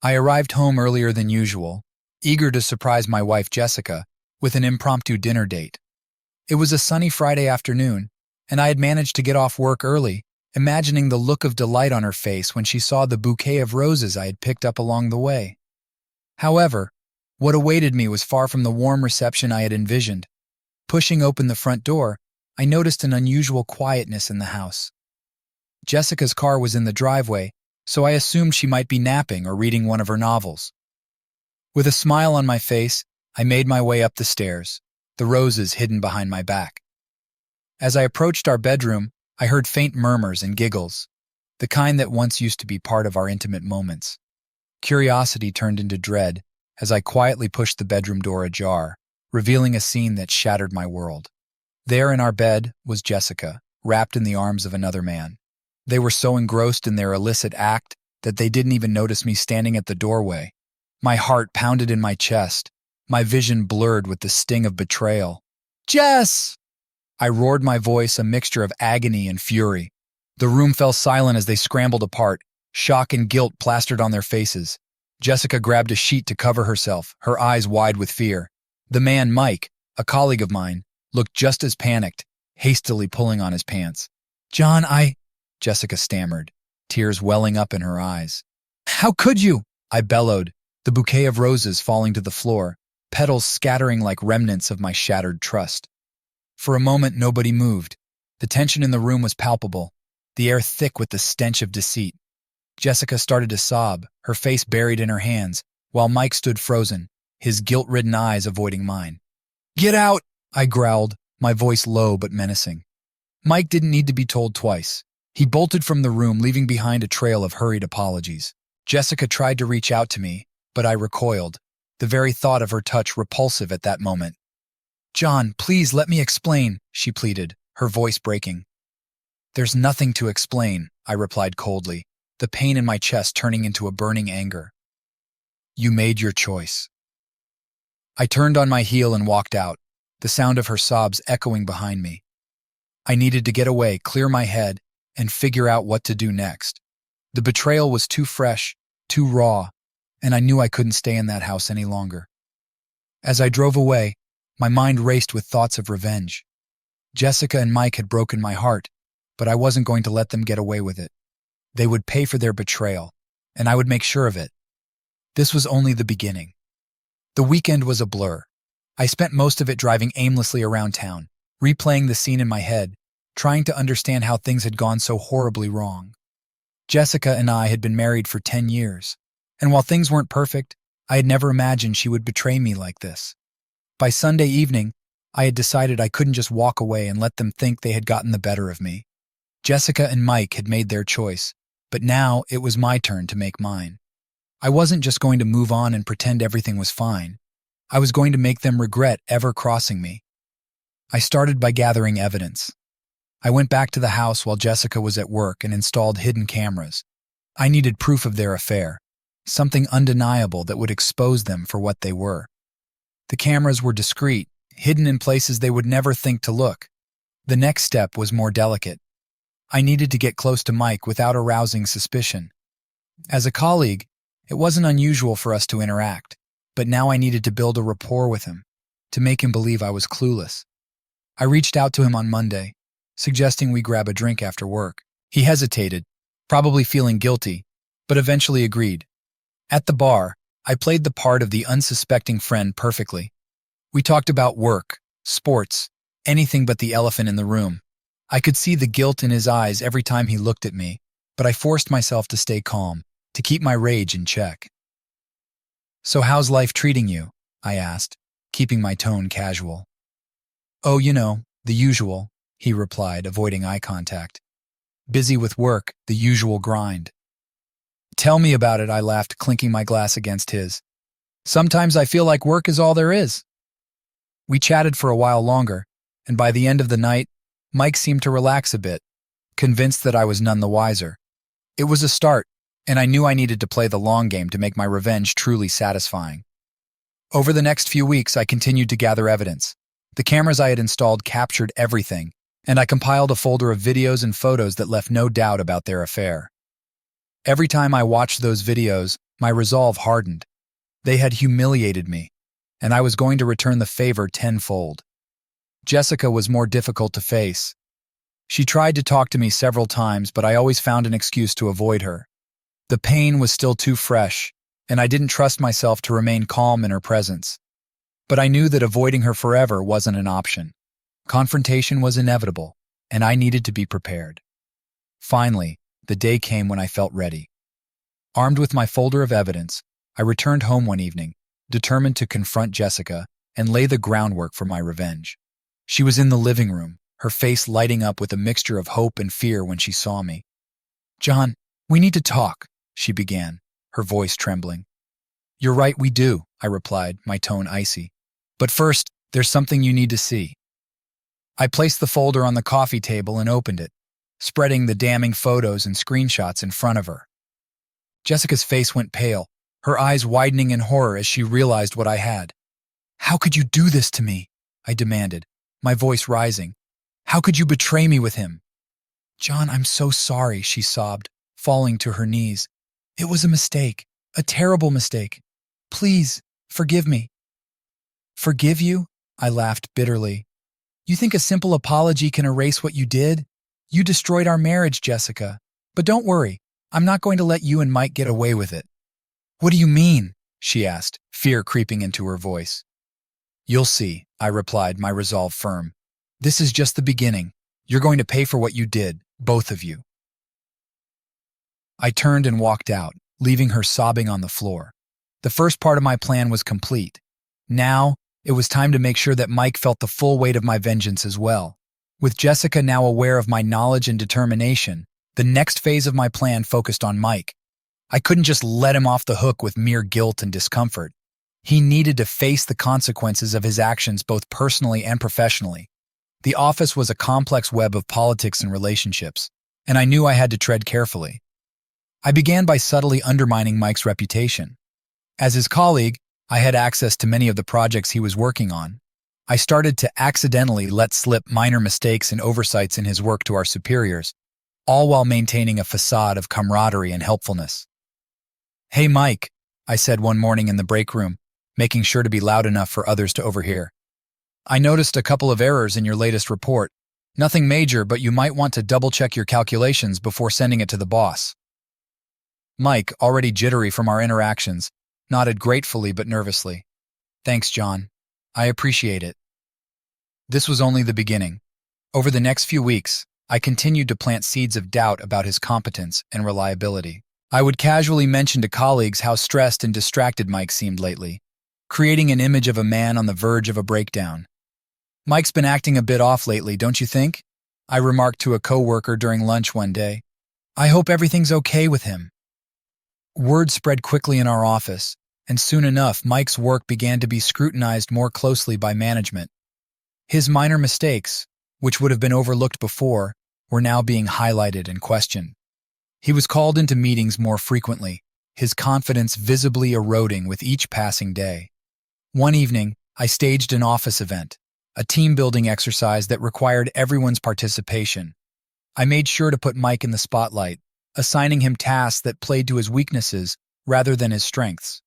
I arrived home earlier than usual, eager to surprise my wife Jessica with an impromptu dinner date. It was a sunny Friday afternoon, and I had managed to get off work early, imagining the look of delight on her face when she saw the bouquet of roses I had picked up along the way. However, what awaited me was far from the warm reception I had envisioned. Pushing open the front door, I noticed an unusual quietness in the house. Jessica's car was in the driveway, so I assumed she might be napping or reading one of her novels. With a smile on my face, I made my way up the stairs, the roses hidden behind my back. As I approached our bedroom, I heard faint murmurs and giggles, the kind that once used to be part of our intimate moments. Curiosity turned into dread as I quietly pushed the bedroom door ajar, revealing a scene that shattered my world. There in our bed was Jessica, wrapped in the arms of another man. They were so engrossed in their illicit act that they didn't even notice me standing at the doorway. My heart pounded in my chest, my vision blurred with the sting of betrayal. "Jess!" I roared, my voice a mixture of agony and fury. The room fell silent as they scrambled apart, shock and guilt plastered on their faces. Jessica grabbed a sheet to cover herself, her eyes wide with fear. The man, Mike, a colleague of mine, looked just as panicked, hastily pulling on his pants. "John, Jessica stammered, tears welling up in her eyes. "How could you?" I bellowed, the bouquet of roses falling to the floor, petals scattering like remnants of my shattered trust. For a moment, nobody moved. The tension in the room was palpable, the air thick with the stench of deceit. Jessica started to sob, her face buried in her hands, while Mike stood frozen, his guilt-ridden eyes avoiding mine. "Get out!" I growled, my voice low but menacing. Mike didn't need to be told twice. He bolted from the room, leaving behind a trail of hurried apologies. Jessica tried to reach out to me, but I recoiled, the very thought of her touch repulsive at that moment. "John, please let me explain," she pleaded, her voice breaking. "There's nothing to explain," I replied coldly, the pain in my chest turning into a burning anger. "You made your choice." I turned on my heel and walked out, the sound of her sobs echoing behind me. I needed to get away, clear my head, and figure out what to do next. The betrayal was too fresh, too raw, and I knew I couldn't stay in that house any longer. As I drove away, my mind raced with thoughts of revenge. Jessica and Mike had broken my heart, but I wasn't going to let them get away with it. They would pay for their betrayal, and I would make sure of it. This was only the beginning. The weekend was a blur. I spent most of it driving aimlessly around town, replaying the scene in my head, trying to understand how things had gone so horribly wrong. Jessica and I had been married for 10 years, and while things weren't perfect, I had never imagined she would betray me like this. By Sunday evening, I had decided I couldn't just walk away and let them think they had gotten the better of me. Jessica and Mike had made their choice, but now it was my turn to make mine. I wasn't just going to move on and pretend everything was fine. I was going to make them regret ever crossing me. I started by gathering evidence. I went back to the house while Jessica was at work and installed hidden cameras. I needed proof of their affair, something undeniable that would expose them for what they were. The cameras were discreet, hidden in places they would never think to look. The next step was more delicate. I needed to get close to Mike without arousing suspicion. As a colleague, it wasn't unusual for us to interact, but now I needed to build a rapport with him, to make him believe I was clueless. I reached out to him on Monday, suggesting we grab a drink after work. He hesitated, probably feeling guilty, but eventually agreed. At the bar, I played the part of the unsuspecting friend perfectly. We talked about work, sports, anything but the elephant in the room. I could see the guilt in his eyes every time he looked at me, but I forced myself to stay calm, to keep my rage in check. "So how's life treating you?" I asked, keeping my tone casual. "Oh, the usual," he replied, avoiding eye contact. "Busy with work, the usual grind." "Tell me about it," I laughed, clinking my glass against his. "Sometimes I feel like work is all there is." We chatted for a while longer, and by the end of the night, Mike seemed to relax a bit, convinced that I was none the wiser. It was a start, and I knew I needed to play the long game to make my revenge truly satisfying. Over the next few weeks, I continued to gather evidence. The cameras I had installed captured everything, and I compiled a folder of videos and photos that left no doubt about their affair. Every time I watched those videos, My resolve hardened. They had humiliated me, and I was going to return the favor tenfold. Jessica was more difficult to face. She tried to talk to me several times, but I always found an excuse to avoid her. The pain was still too fresh, and I didn't trust myself to remain calm in her presence. But I knew that avoiding her forever wasn't an option. Confrontation was inevitable, and I needed to be prepared. Finally, the day came when I felt ready. Armed with my folder of evidence, I returned home one evening, determined to confront Jessica and lay the groundwork for my revenge. She was in the living room, her face lighting up with a mixture of hope and fear when she saw me. "John, we need to talk," she began, her voice trembling. "You're right, we do," I replied, my tone icy. "But first, there's something you need to see." I placed the folder on the coffee table and opened it, spreading the damning photos and screenshots in front of her. Jessica's face went pale, her eyes widening in horror as she realized what I had. "How could you do this to me?" I demanded, my voice rising. "How could you betray me with him?" "John, I'm so sorry," she sobbed, falling to her knees. "It was a mistake, a terrible mistake. Please, forgive me." "Forgive you?" I laughed bitterly. "You think a simple apology can erase what you did? You destroyed our marriage, Jessica. But don't worry, I'm not going to let you and Mike get away with it." "What do you mean?" she asked, fear creeping into her voice. "You'll see," I replied, my resolve firm. "This is just the beginning. You're going to pay for what you did, both of you." I turned and walked out, leaving her sobbing on the floor. The first part of my plan was complete. Now, it was time to make sure that Mike felt the full weight of my vengeance as well. With Jessica now aware of my knowledge and determination, the next phase of my plan focused on Mike. I couldn't just let him off the hook with mere guilt and discomfort. He needed to face the consequences of his actions both personally and professionally. The office was a complex web of politics and relationships, and I knew I had to tread carefully. I began by subtly undermining Mike's reputation. As his colleague, I had access to many of the projects he was working on. I started to accidentally let slip minor mistakes and oversights in his work to our superiors, all while maintaining a facade of camaraderie and helpfulness. "Hey, Mike," I said one morning in the break room, making sure to be loud enough for others to overhear. "I noticed a couple of errors in your latest report. Nothing major, but you might want to double-check your calculations before sending it to the boss." Mike, already jittery from our interactions, nodded gratefully but nervously. "Thanks, John. I appreciate it." This was only the beginning. Over the next few weeks, I continued to plant seeds of doubt about his competence and reliability. I would casually mention to colleagues how stressed and distracted Mike seemed lately, creating an image of a man on the verge of a breakdown. "Mike's been acting a bit off lately, don't you think?" I remarked to a coworker during lunch one day. "I hope everything's okay with him." Word spread quickly in our office, and soon enough Mike's work began to be scrutinized more closely by management. His minor mistakes, which would have been overlooked before, were now being highlighted and questioned. He was called into meetings more frequently, his confidence visibly eroding with each passing day. One evening, I staged an office event, a team-building exercise that required everyone's participation. I made sure to put Mike in the spotlight, assigning him tasks that played to his weaknesses rather than his strengths.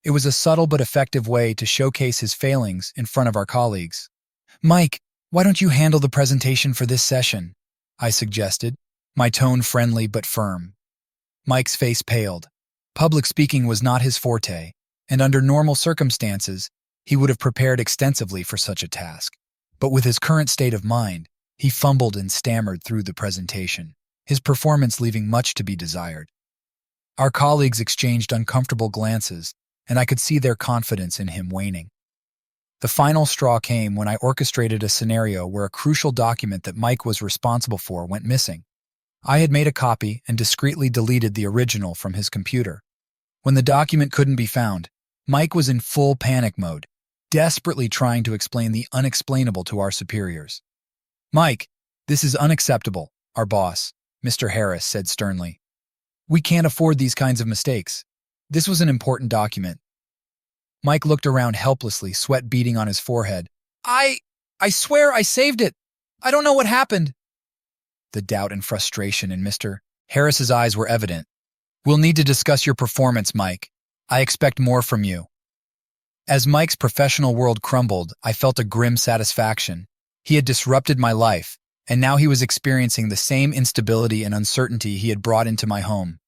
It was a subtle but effective way to showcase his failings in front of our colleagues. "Mike, why don't you handle the presentation for this session?" I suggested, my tone friendly but firm. Mike's face paled. Public speaking was not his forte, and under normal circumstances, he would have prepared extensively for such a task. But with his current state of mind, he fumbled and stammered through the presentation, his performance leaving much to be desired. Our colleagues exchanged uncomfortable glances, and I could see their confidence in him waning. The final straw came when I orchestrated a scenario where a crucial document that Mike was responsible for went missing. I had made a copy and discreetly deleted the original from his computer. When the document couldn't be found, Mike was in full panic mode, desperately trying to explain the unexplainable to our superiors. "Mike, this is unacceptable," our boss, Mr. Harris, said sternly. "We can't afford these kinds of mistakes. This was an important document." Mike looked around helplessly, sweat beading on his forehead. I swear I saved it. I don't know what happened." The doubt and frustration in Mr. Harris's eyes were evident. We'll need to discuss your performance, Mike. I expect more from you. As Mike's professional world crumbled, I felt a grim satisfaction. He had disrupted my life, and now he was experiencing the same instability and uncertainty he had brought into my home.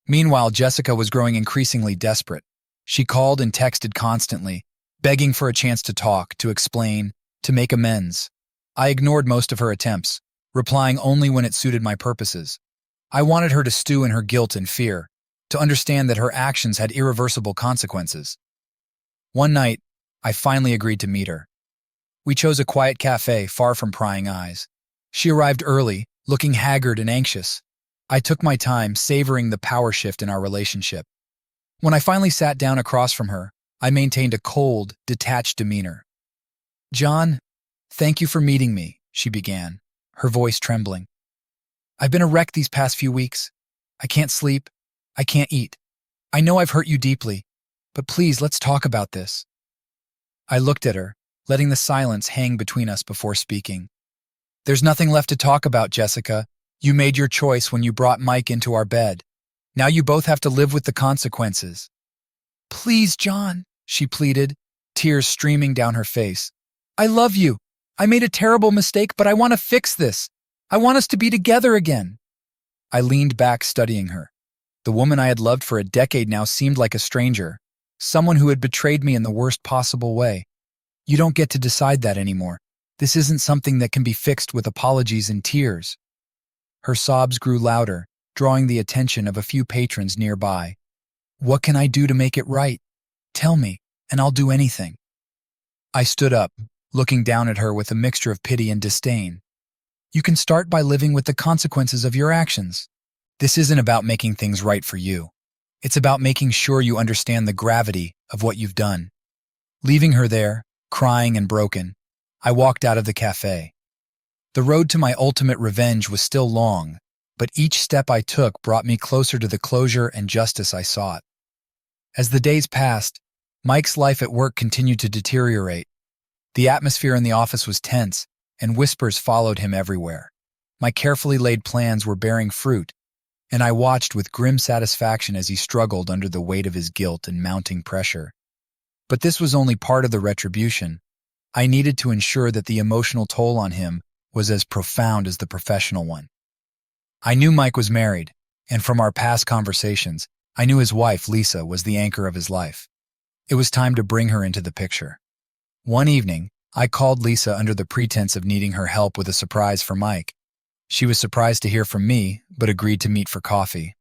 Meanwhile, Jessica was growing increasingly desperate. She called and texted constantly, begging for a chance to talk, to explain, to make amends. I ignored most of her attempts, replying only when it suited my purposes. I wanted her to stew in her guilt and fear, to understand that her actions had irreversible consequences. One night, I finally agreed to meet her. We chose a quiet cafe far from prying eyes. She arrived early, looking haggard and anxious. I took my time, savoring the power shift in our relationship. When I finally sat down across from her, I maintained a cold, detached demeanor. "John, thank you for meeting me," she began, her voice trembling. "I've been a wreck these past few weeks. I can't sleep. I can't eat. I know I've hurt you deeply, but please, let's talk about this." I looked at her, letting the silence hang between us before speaking. "There's nothing left to talk about, Jessica. You made your choice when you brought Mike into our bed. Now you both have to live with the consequences." "Please, John," she pleaded, tears streaming down her face. "I love you. I made a terrible mistake, but I want to fix this. I want us to be together again." I leaned back, studying her. The woman I had loved for a decade now seemed like a stranger, someone who had betrayed me in the worst possible way. "You don't get to decide that anymore. This isn't something that can be fixed with apologies and tears." Her sobs grew louder, drawing the attention of a few patrons nearby. "What can I do to make it right? Tell me, and I'll do anything." I stood up, looking down at her with a mixture of pity and disdain. "You can start by living with the consequences of your actions. This isn't about making things right for you. It's about making sure you understand the gravity of what you've done." Leaving her there, crying and broken, I walked out of the cafe. The road to my ultimate revenge was still long, but each step I took brought me closer to the closure and justice I sought. As the days passed, Mike's life at work continued to deteriorate. The atmosphere in the office was tense, and whispers followed him everywhere. My carefully laid plans were bearing fruit, and I watched with grim satisfaction as he struggled under the weight of his guilt and mounting pressure. But this was only part of the retribution. I needed to ensure that the emotional toll on him was as profound as the professional one. I knew Mike was married, and from our past conversations, I knew his wife, Lisa, was the anchor of his life. It was time to bring her into the picture. One evening, I called Lisa under the pretense of needing her help with a surprise for Mike. She was surprised to hear from me, but agreed to meet for coffee.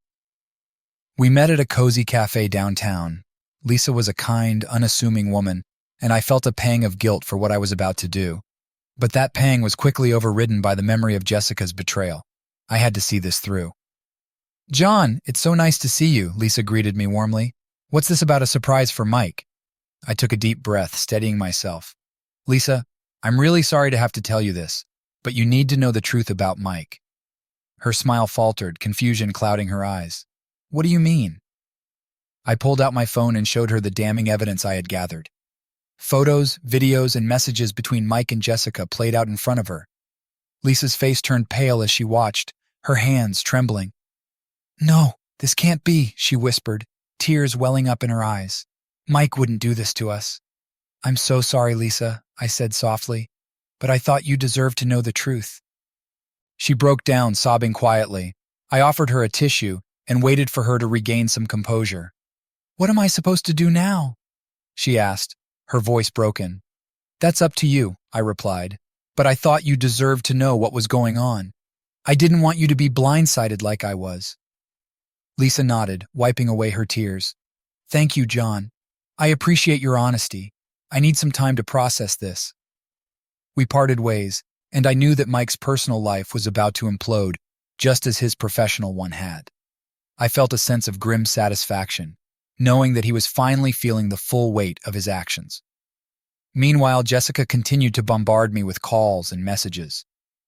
We met at a cozy cafe downtown. Lisa was a kind, unassuming woman, and I felt a pang of guilt for what I was about to do. But that pang was quickly overridden by the memory of Jessica's betrayal. I had to see this through. "John, it's so nice to see you," Lisa greeted me warmly. "What's this about a surprise for Mike?" I took a deep breath, steadying myself. "Lisa, I'm really sorry to have to tell you this, but you need to know the truth about Mike." Her smile faltered, confusion clouding her eyes. "What do you mean?" I pulled out my phone and showed her the damning evidence I had gathered. Photos, videos, and messages between Mike and Jessica played out in front of her. Lisa's face turned pale as she watched, her hands trembling. "No, this can't be," she whispered, tears welling up in her eyes. "Mike wouldn't do this to us." "I'm so sorry, Lisa," I said softly, "but I thought you deserved to know the truth." She broke down, sobbing quietly. I offered her a tissue and waited for her to regain some composure. "What am I supposed to do now?" she asked, her voice broken. "That's up to you," I replied, "but I thought you deserved to know what was going on. I didn't want you to be blindsided like I was." Lisa nodded, wiping away her tears. "Thank you, John. I appreciate your honesty. I need some time to process this." We parted ways, and I knew that Mike's personal life was about to implode, just as his professional one had. I felt a sense of grim satisfaction, knowing that he was finally feeling the full weight of his actions. Meanwhile, Jessica continued to bombard me with calls and messages.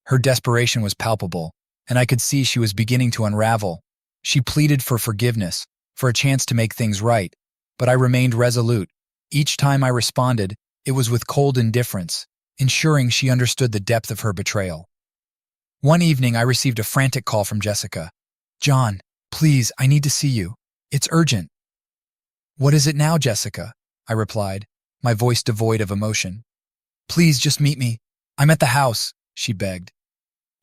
Her desperation was palpable, and I could see she was beginning to unravel. She pleaded for forgiveness, for a chance to make things right, but I remained resolute. Each time I responded, it was with cold indifference, ensuring she understood the depth of her betrayal. One evening, I received a frantic call from Jessica. "John, Please, I need to see you. It's urgent." "What is it now, Jessica?" I replied, my voice devoid of emotion. "Please, just meet me. I'm at the house," she begged.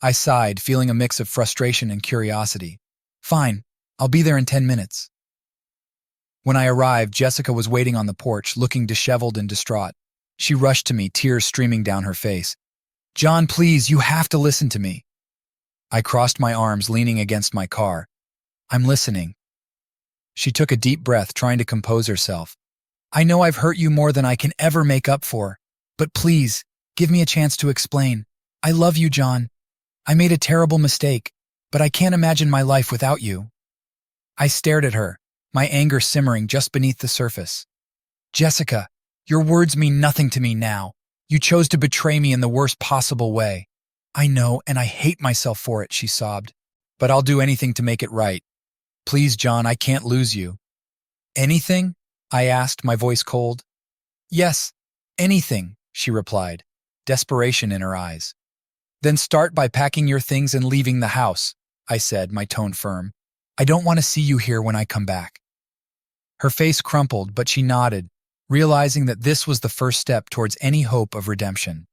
I sighed, feeling a mix of frustration and curiosity. "Fine, I'll be there in 10 minutes." When I arrived, Jessica was waiting on the porch, looking disheveled and distraught. She rushed to me, tears streaming down her face. "John, please, you have to listen to me." I crossed my arms, leaning against my car. "I'm listening." She took a deep breath, trying to compose herself. "I know I've hurt you more than I can ever make up for, but please, give me a chance to explain. I love you, John. I made a terrible mistake, but I can't imagine my life without you." I stared at her, my anger simmering just beneath the surface. "Jessica, your words mean nothing to me now. You chose to betray me in the worst possible way." "I know, and I hate myself for it," she sobbed. "But I'll do anything to make it right. Please, John, I can't lose you." "Anything?" I asked, my voice cold. "Yes, anything," she replied, desperation in her eyes. "Then start by packing your things and leaving the house," I said, my tone firm. "I don't want to see you here when I come back." Her face crumpled, but she nodded, realizing that this was the first step towards any hope of redemption.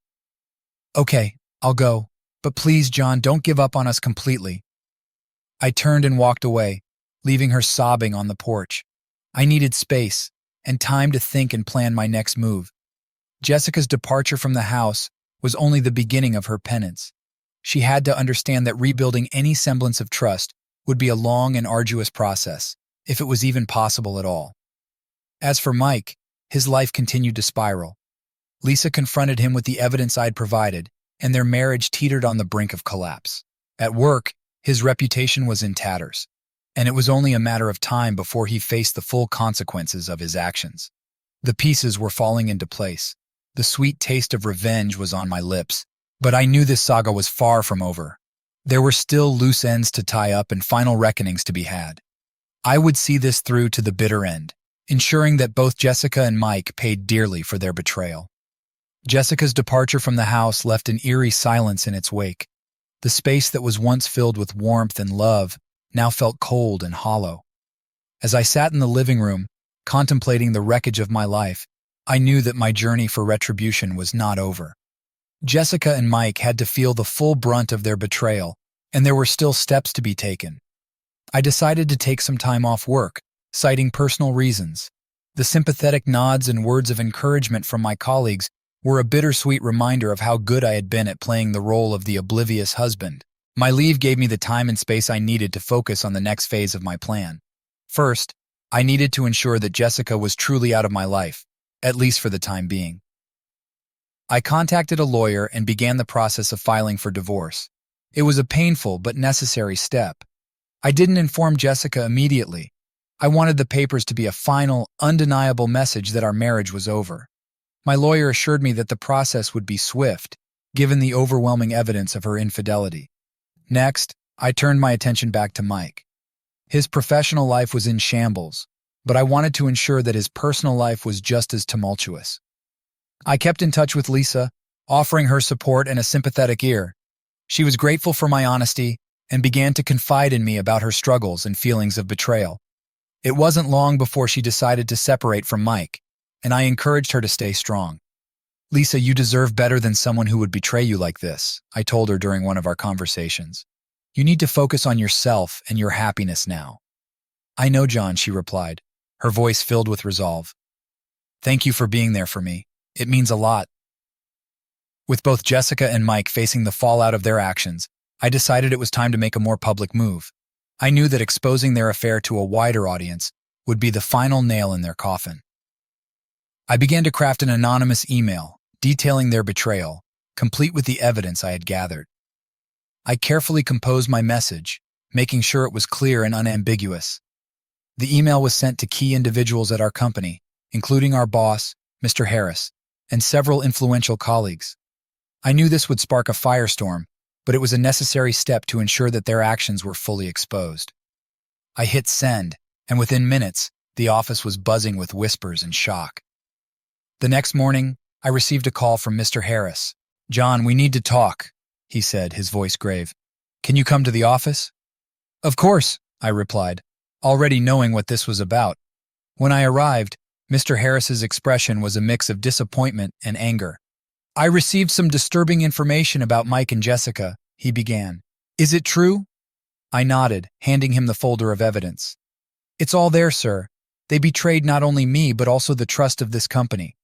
"Okay, I'll go, but please, John, don't give up on us completely." I turned and walked away, leaving her sobbing on the porch. I needed space and time to think and plan my next move. Jessica's departure from the house was only the beginning of her penance. She had to understand that rebuilding any semblance of trust would be a long and arduous process, if it was even possible at all. As for Mike, his life continued to spiral. Lisa confronted him with the evidence I'd provided, and their marriage teetered on the brink of collapse. At work, his reputation was in tatters, and it was only a matter of time before he faced the full consequences of his actions. The pieces were falling into place. The sweet taste of revenge was on my lips, but I knew this saga was far from over. There were still loose ends to tie up and final reckonings to be had. I would see this through to the bitter end, ensuring that both Jessica and Mike paid dearly for their betrayal. Jessica's departure from the house left an eerie silence in its wake. The space that was once filled with warmth and love now felt cold and hollow. As I sat in the living room, contemplating the wreckage of my life, I knew that my journey for retribution was not over. Jessica and Mike had to feel the full brunt of their betrayal, and there were still steps to be taken. I decided to take some time off work, citing personal reasons. The sympathetic nods and words of encouragement from my colleagues were a bittersweet reminder of how good I had been at playing the role of the oblivious husband. My leave gave me the time and space I needed to focus on the next phase of my plan. First, I needed to ensure that Jessica was truly out of my life, at least for the time being. I contacted a lawyer and began the process of filing for divorce. It was a painful but necessary step. I didn't inform Jessica immediately. I wanted the papers to be a final, undeniable message that our marriage was over. My lawyer assured me that the process would be swift, given the overwhelming evidence of her infidelity. Next, I turned my attention back to Mike. His professional life was in shambles, but I wanted to ensure that his personal life was just as tumultuous. I kept in touch with Lisa, offering her support and a sympathetic ear. She was grateful for my honesty and began to confide in me about her struggles and feelings of betrayal. It wasn't long before she decided to separate from Mike, and I encouraged her to stay strong. "Lisa, you deserve better than someone who would betray you like this," I told her during one of our conversations. "You need to focus on yourself and your happiness now." "I know, John," she replied, her voice filled with resolve. "Thank you for being there for me. It means a lot." With both Jessica and Mike facing the fallout of their actions, I decided it was time to make a more public move. I knew that exposing their affair to a wider audience would be the final nail in their coffin. I began to craft an anonymous email detailing their betrayal, complete with the evidence I had gathered. I carefully composed my message, making sure it was clear and unambiguous. The email was sent to key individuals at our company, including our boss, Mr. Harris, and several influential colleagues. I knew this would spark a firestorm, but it was a necessary step to ensure that their actions were fully exposed. I hit send, and within minutes, the office was buzzing with whispers and shock. The next morning, I received a call from Mr. Harris. "John, we need to talk," he said, his voice grave. "Can you come to the office?" "Of course," I replied, already knowing what this was about. When I arrived, Mr. Harris's expression was a mix of disappointment and anger. I received some disturbing information about Mike and Jessica, he began. Is it true? I nodded, handing him the folder of evidence. It's all there, sir. They betrayed not only me but also the trust of this company.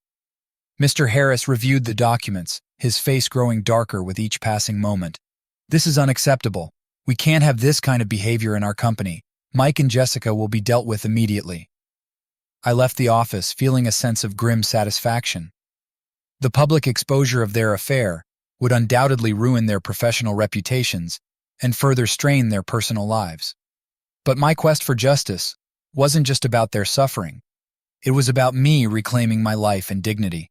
Mr. Harris reviewed the documents, his face growing darker with each passing moment. This is unacceptable. We can't have this kind of behavior in our company. Mike and Jessica will be dealt with immediately. I left the office feeling a sense of grim satisfaction. The public exposure of their affair would undoubtedly ruin their professional reputations and further strain their personal lives. But my quest for justice wasn't just about their suffering. It was about me reclaiming my life and dignity.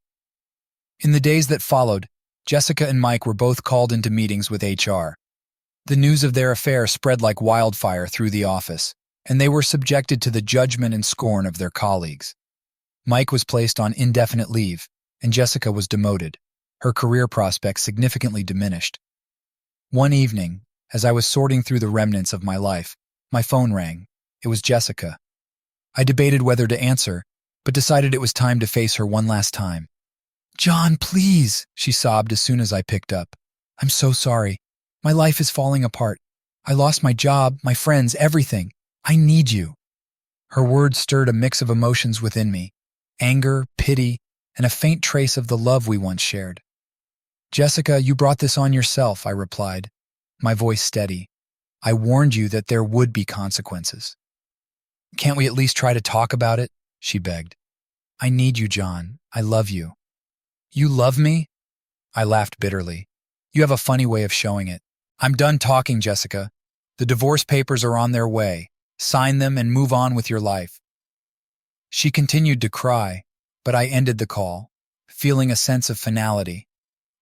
In the days that followed, Jessica and Mike were both called into meetings with HR. The news of their affair spread like wildfire through the office, and they were subjected to the judgment and scorn of their colleagues. Mike was placed on indefinite leave, and Jessica was demoted, her career prospects significantly diminished. One evening, as I was sorting through the remnants of my life, my phone rang. It was Jessica. I debated whether to answer, but decided it was time to face her one last time. "John, please," she sobbed as soon as I picked up. "I'm so sorry. My life is falling apart. I lost my job, my friends, everything. I need you." Her words stirred a mix of emotions within me: anger, pity, and a faint trace of the love we once shared. "Jessica, you brought this on yourself," I replied, my voice steady. "I warned you that there would be consequences." "Can't we at least try to talk about it?" she begged. "I need you, John. I love you." "You love me?" I laughed bitterly. "You have a funny way of showing it." "I'm done talking, Jessica. The divorce papers are on their way. Sign them and move on with your life." She continued to cry, but I ended the call, feeling a sense of finality.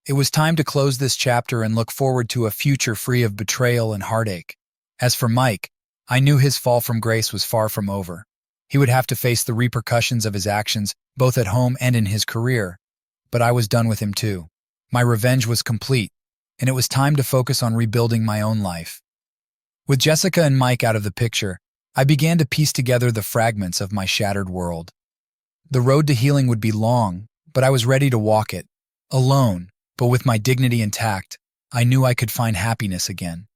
It was time to close this chapter and look forward to a future free of betrayal and heartache. As for Mike, I knew his fall from grace was far from over. He would have to face the repercussions of his actions, both at home and in his career. But I was done with him too. My revenge was complete, and it was time to focus on rebuilding my own life. With Jessica and Mike out of the picture, I began to piece together the fragments of my shattered world. The road to healing would be long, but I was ready to walk it. Alone, but with my dignity intact, I knew I could find happiness again.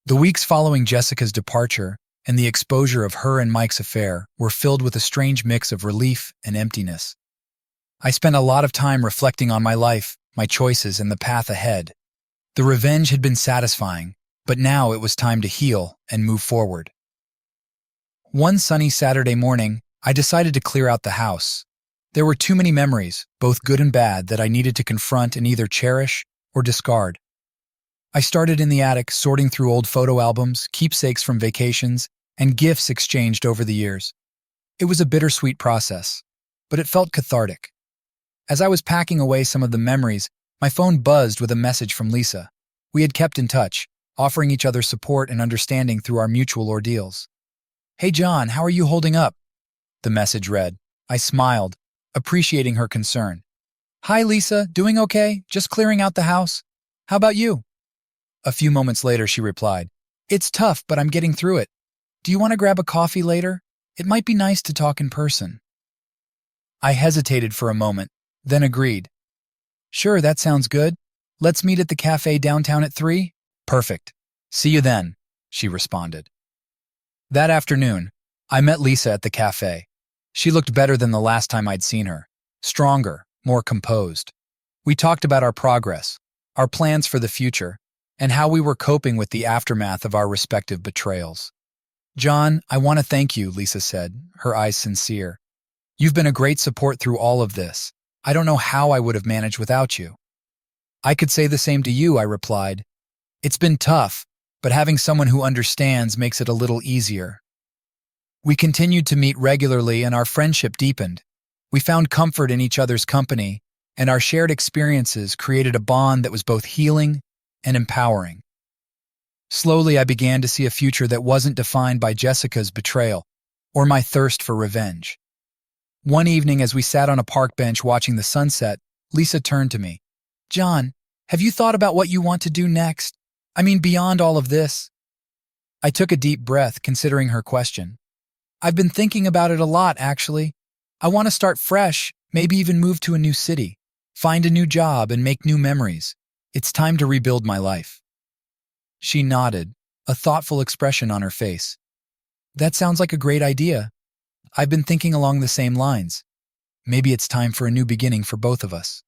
The weeks following Jessica's departure and the exposure of her and Mike's affair were filled with a strange mix of relief and emptiness. I spent a lot of time reflecting on my life, my choices, and the path ahead. The revenge had been satisfying, but now it was time to heal and move forward. One sunny Saturday morning, I decided to clear out the house. There were too many memories, both good and bad, that I needed to confront and either cherish or discard. I started in the attic, sorting through old photo albums, keepsakes from vacations, and gifts exchanged over the years. It was a bittersweet process, but it felt cathartic. As I was packing away some of the memories, my phone buzzed with a message from Lisa. We had kept in touch, offering each other support and understanding through our mutual ordeals. "Hey John, how are you holding up?" the message read. I smiled, appreciating her concern. "Hi Lisa, doing okay? Just clearing out the house. How about you?" A few moments later she replied, "It's tough, but I'm getting through it. Do you want to grab a coffee later? It might be nice to talk in person." I hesitated for a moment, then agreed. "Sure, that sounds good. Let's meet at the cafe downtown at 3? "Perfect. See you then," she responded. That afternoon, I met Lisa at the cafe. She looked better than the last time I'd seen her, stronger, more composed. We talked about our progress, our plans for the future, and how we were coping with the aftermath of our respective betrayals. "John, I want to thank you," Lisa said, her eyes sincere. "You've been a great support through all of this. I don't know how I would have managed without you." "I could say the same to you," I replied. "It's been tough, but having someone who understands makes it a little easier." We continued to meet regularly and our friendship deepened. We found comfort in each other's company, and our shared experiences created a bond that was both healing and empowering. Slowly, I began to see a future that wasn't defined by Jessica's betrayal or my thirst for revenge. One evening, as we sat on a park bench watching the sunset, Lisa turned to me. "John, have you thought about what you want to do next? I mean, beyond all of this?" I took a deep breath, considering her question. I've been thinking about it a lot, actually. I want to start fresh, maybe even move to a new city, find a new job, and make new memories. It's time to rebuild my life. She nodded, a thoughtful expression on her face. That sounds like a great idea. I've been thinking along the same lines. Maybe it's time for a new beginning for both of us.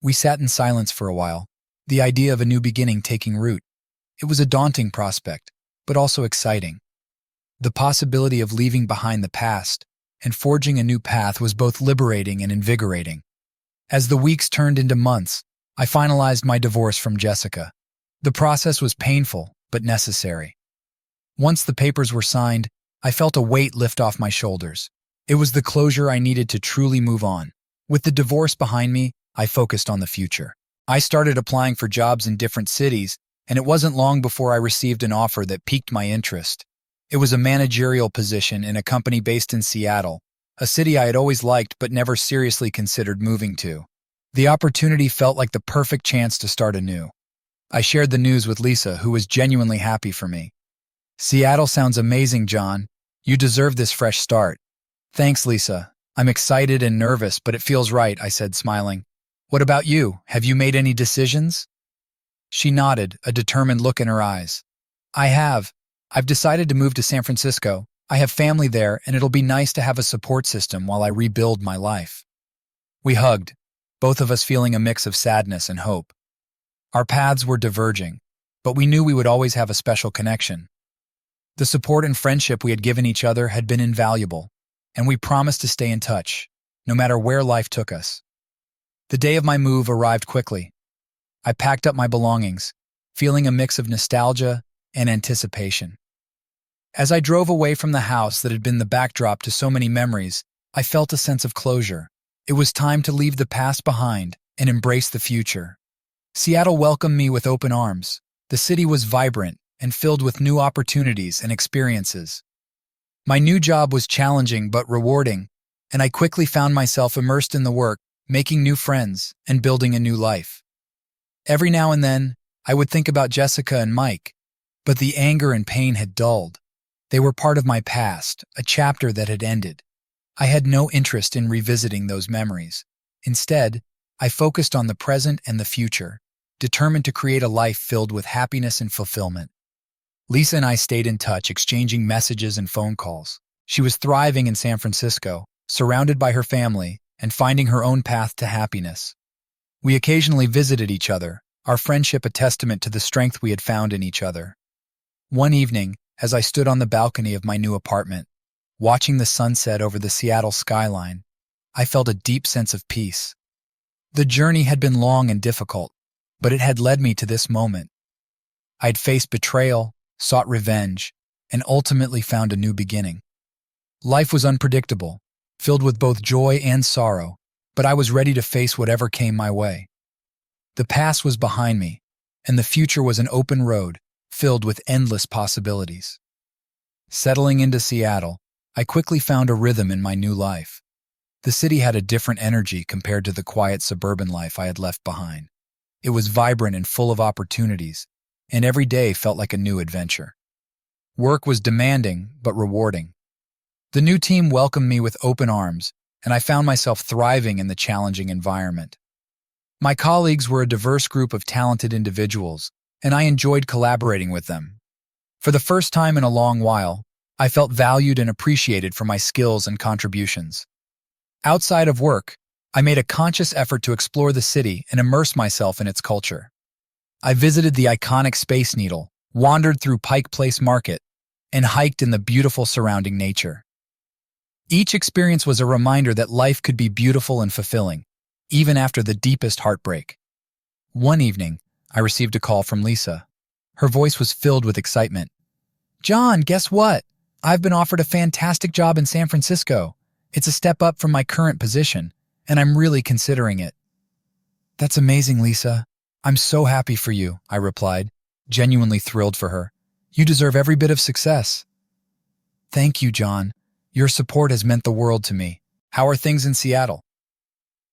We sat in silence for a while, the idea of a new beginning taking root. It was a daunting prospect, but also exciting. The possibility of leaving behind the past and forging a new path was both liberating and invigorating. As the weeks turned into months, I finalized my divorce from Jessica. The process was painful, but necessary. Once the papers were signed, I felt a weight lift off my shoulders. It was the closure I needed to truly move on. With the divorce behind me, I focused on the future. I started applying for jobs in different cities, and it wasn't long before I received an offer that piqued my interest. It was a managerial position in a company based in Seattle, a city I had always liked but never seriously considered moving to. The opportunity felt like the perfect chance to start anew. I shared the news with Lisa, who was genuinely happy for me. "Seattle sounds amazing, John. You deserve this fresh start." "Thanks, Lisa. I'm excited and nervous, but it feels right," I said, smiling. "What about you? Have you made any decisions?" She nodded, a determined look in her eyes. "I have. I've decided to move to San Francisco. I have family there, and it'll be nice to have a support system while I rebuild my life." We hugged, both of us feeling a mix of sadness and hope. Our paths were diverging, but we knew we would always have a special connection. The support and friendship we had given each other had been invaluable, and we promised to stay in touch, no matter where life took us. The day of my move arrived quickly. I packed up my belongings, feeling a mix of nostalgia and anticipation. As I drove away from the house that had been the backdrop to so many memories, I felt a sense of closure. It was time to leave the past behind and embrace the future. Seattle welcomed me with open arms. The city was vibrant and filled with new opportunities and experiences. My new job was challenging but rewarding, and I quickly found myself immersed in the work, making new friends and building a new life. Every now and then, I would think about Jessica and Mike, but the anger and pain had dulled. They were part of my past, a chapter that had ended. I had no interest in revisiting those memories. Instead, I focused on the present and the future, determined to create a life filled with happiness and fulfillment. Lisa and I stayed in touch, exchanging messages and phone calls. She was thriving in San Francisco, surrounded by her family, and finding her own path to happiness. We occasionally visited each other, our friendship a testament to the strength we had found in each other. One evening, as I stood on the balcony of my new apartment, watching the sunset over the Seattle skyline, I felt a deep sense of peace. The journey had been long and difficult, but it had led me to this moment. I had faced betrayal, sought revenge, and ultimately found a new beginning. Life was unpredictable, filled with both joy and sorrow, but I was ready to face whatever came my way. The past was behind me, and the future was an open road, filled with endless possibilities. Settling into Seattle, I quickly found a rhythm in my new life. The city had a different energy compared to the quiet suburban life I had left behind. It was vibrant and full of opportunities, and every day felt like a new adventure. Work was demanding but rewarding. The new team welcomed me with open arms, and I found myself thriving in the challenging environment. My colleagues were a diverse group of talented individuals, and I enjoyed collaborating with them. For the first time in a long while, I felt valued and appreciated for my skills and contributions. Outside of work, I made a conscious effort to explore the city and immerse myself in its culture. I visited the iconic Space Needle, wandered through Pike Place Market, and hiked in the beautiful surrounding nature. Each experience was a reminder that life could be beautiful and fulfilling, even after the deepest heartbreak. One evening, I received a call from Lisa. Her voice was filled with excitement. "John, guess what? I've been offered a fantastic job in San Francisco. It's a step up from my current position, and I'm really considering it." "That's amazing, Lisa. I'm so happy for you," I replied, genuinely thrilled for her. "You deserve every bit of success." "Thank you, John. Your support has meant the world to me. How are things in Seattle?"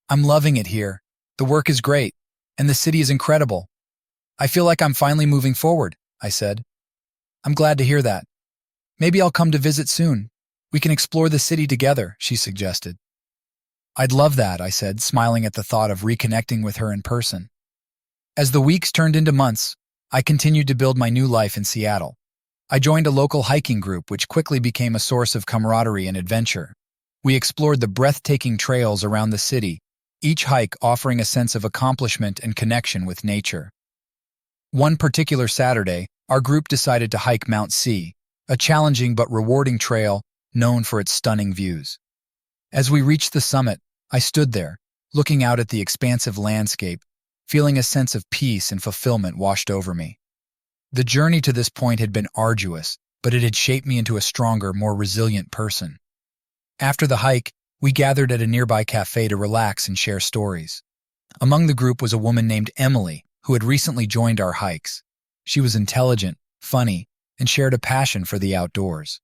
"I'm loving it here. The work is great, and the city is incredible. I feel like I'm finally moving forward," I said. I'm glad to hear that. Maybe I'll come to visit soon. We can explore the city together, she suggested. I'd love that, I said, smiling at the thought of reconnecting with her in person. As the weeks turned into months, I continued to build my new life in Seattle. I joined a local hiking group, which quickly became a source of camaraderie and adventure. We explored the breathtaking trails around the city, each hike offering a sense of accomplishment and connection with nature. One particular Saturday, our group decided to hike Mount C, a challenging but rewarding trail known for its stunning views. As we reached the summit, I stood there, looking out at the expansive landscape, feeling a sense of peace and fulfillment washed over me. The journey to this point had been arduous, but it had shaped me into a stronger, more resilient person. After the hike, we gathered at a nearby cafe to relax and share stories. Among the group was a woman named Emily, who had recently joined our hikes. She was intelligent, funny, and shared a passion for the outdoors.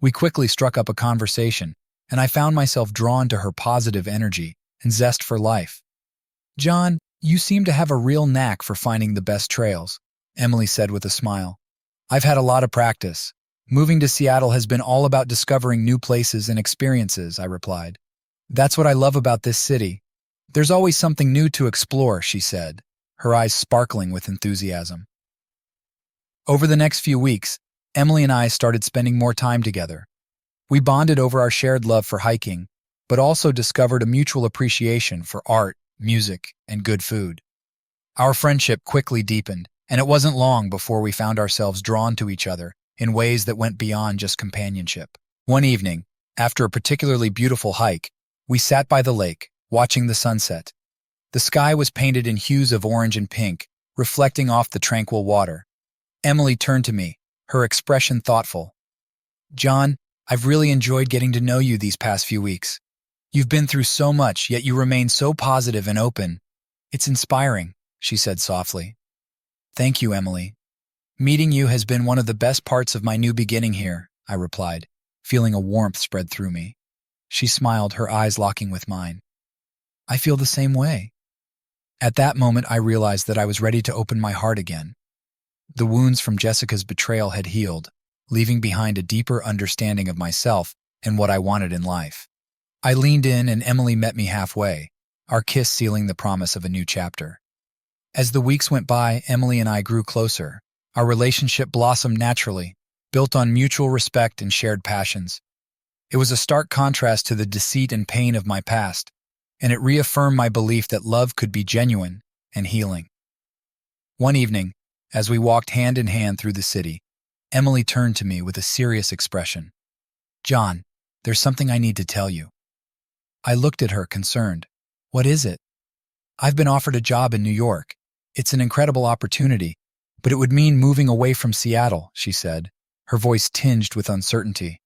We quickly struck up a conversation, and I found myself drawn to her positive energy and zest for life. "John, you seem to have a real knack for finding the best trails," Emily said with a smile. "I've had a lot of practice. Moving to Seattle has been all about discovering new places and experiences," I replied. "That's what I love about this city. There's always something new to explore," she said, her eyes sparkling with enthusiasm. Over the next few weeks, Emily and I started spending more time together. We bonded over our shared love for hiking, but also discovered a mutual appreciation for art, music, and good food. Our friendship quickly deepened, and it wasn't long before we found ourselves drawn to each other in ways that went beyond just companionship. One evening, after a particularly beautiful hike, we sat by the lake, watching the sunset. The sky was painted in hues of orange and pink, reflecting off the tranquil water. Emily turned to me, her expression thoughtful. "John, I've really enjoyed getting to know you these past few weeks. You've been through so much, yet you remain so positive and open. It's inspiring," she said softly. "Thank you, Emily. Meeting you has been one of the best parts of my new beginning here," I replied, feeling a warmth spread through me. She smiled, her eyes locking with mine. "I feel the same way." At that moment, I realized that I was ready to open my heart again. The wounds from Jessica's betrayal had healed, leaving behind a deeper understanding of myself and what I wanted in life. I leaned in and Emily met me halfway, our kiss sealing the promise of a new chapter. As the weeks went by, Emily and I grew closer. Our relationship blossomed naturally, built on mutual respect and shared passions. It was a stark contrast to the deceit and pain of my past, and it reaffirmed my belief that love could be genuine and healing. One evening, as we walked hand in hand through the city, Emily turned to me with a serious expression. "John, there's something I need to tell you." I looked at her, concerned. "What is it?" "I've been offered a job in New York. It's an incredible opportunity, but it would mean moving away from Seattle," she said, her voice tinged with uncertainty.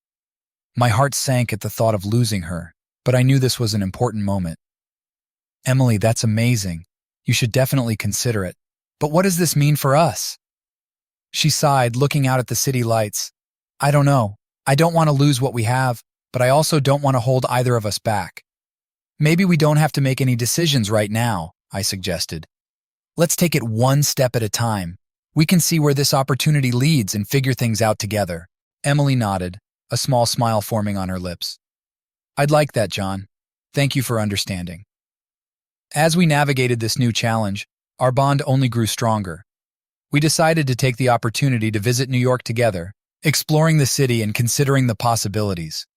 My heart sank at the thought of losing her, but I knew this was an important moment. "Emily, that's amazing. You should definitely consider it. But what does this mean for us?" She sighed, looking out at the city lights. "I don't know. I don't want to lose what we have, but I also don't want to hold either of us back. Maybe we don't have to make any decisions right now," I suggested. "Let's take it one step at a time. We can see where this opportunity leads and figure things out together." Emily nodded, a small smile forming on her lips. "I'd like that, John. Thank you for understanding." As we navigated this new challenge, our bond only grew stronger. We decided to take the opportunity to visit New York together, exploring the city and considering the possibilities.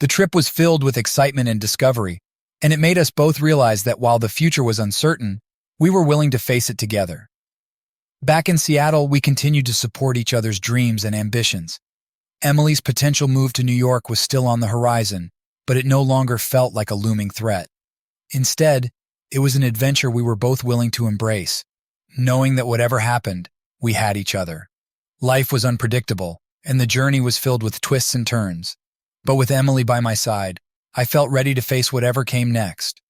The trip was filled with excitement and discovery, and it made us both realize that while the future was uncertain, we were willing to face it together. Back in Seattle, we continued to support each other's dreams and ambitions. Emily's potential move to New York was still on the horizon, but it no longer felt like a looming threat. Instead, it was an adventure we were both willing to embrace, knowing that whatever happened, we had each other. Life was unpredictable, and the journey was filled with twists and turns. But with Emily by my side, I felt ready to face whatever came next.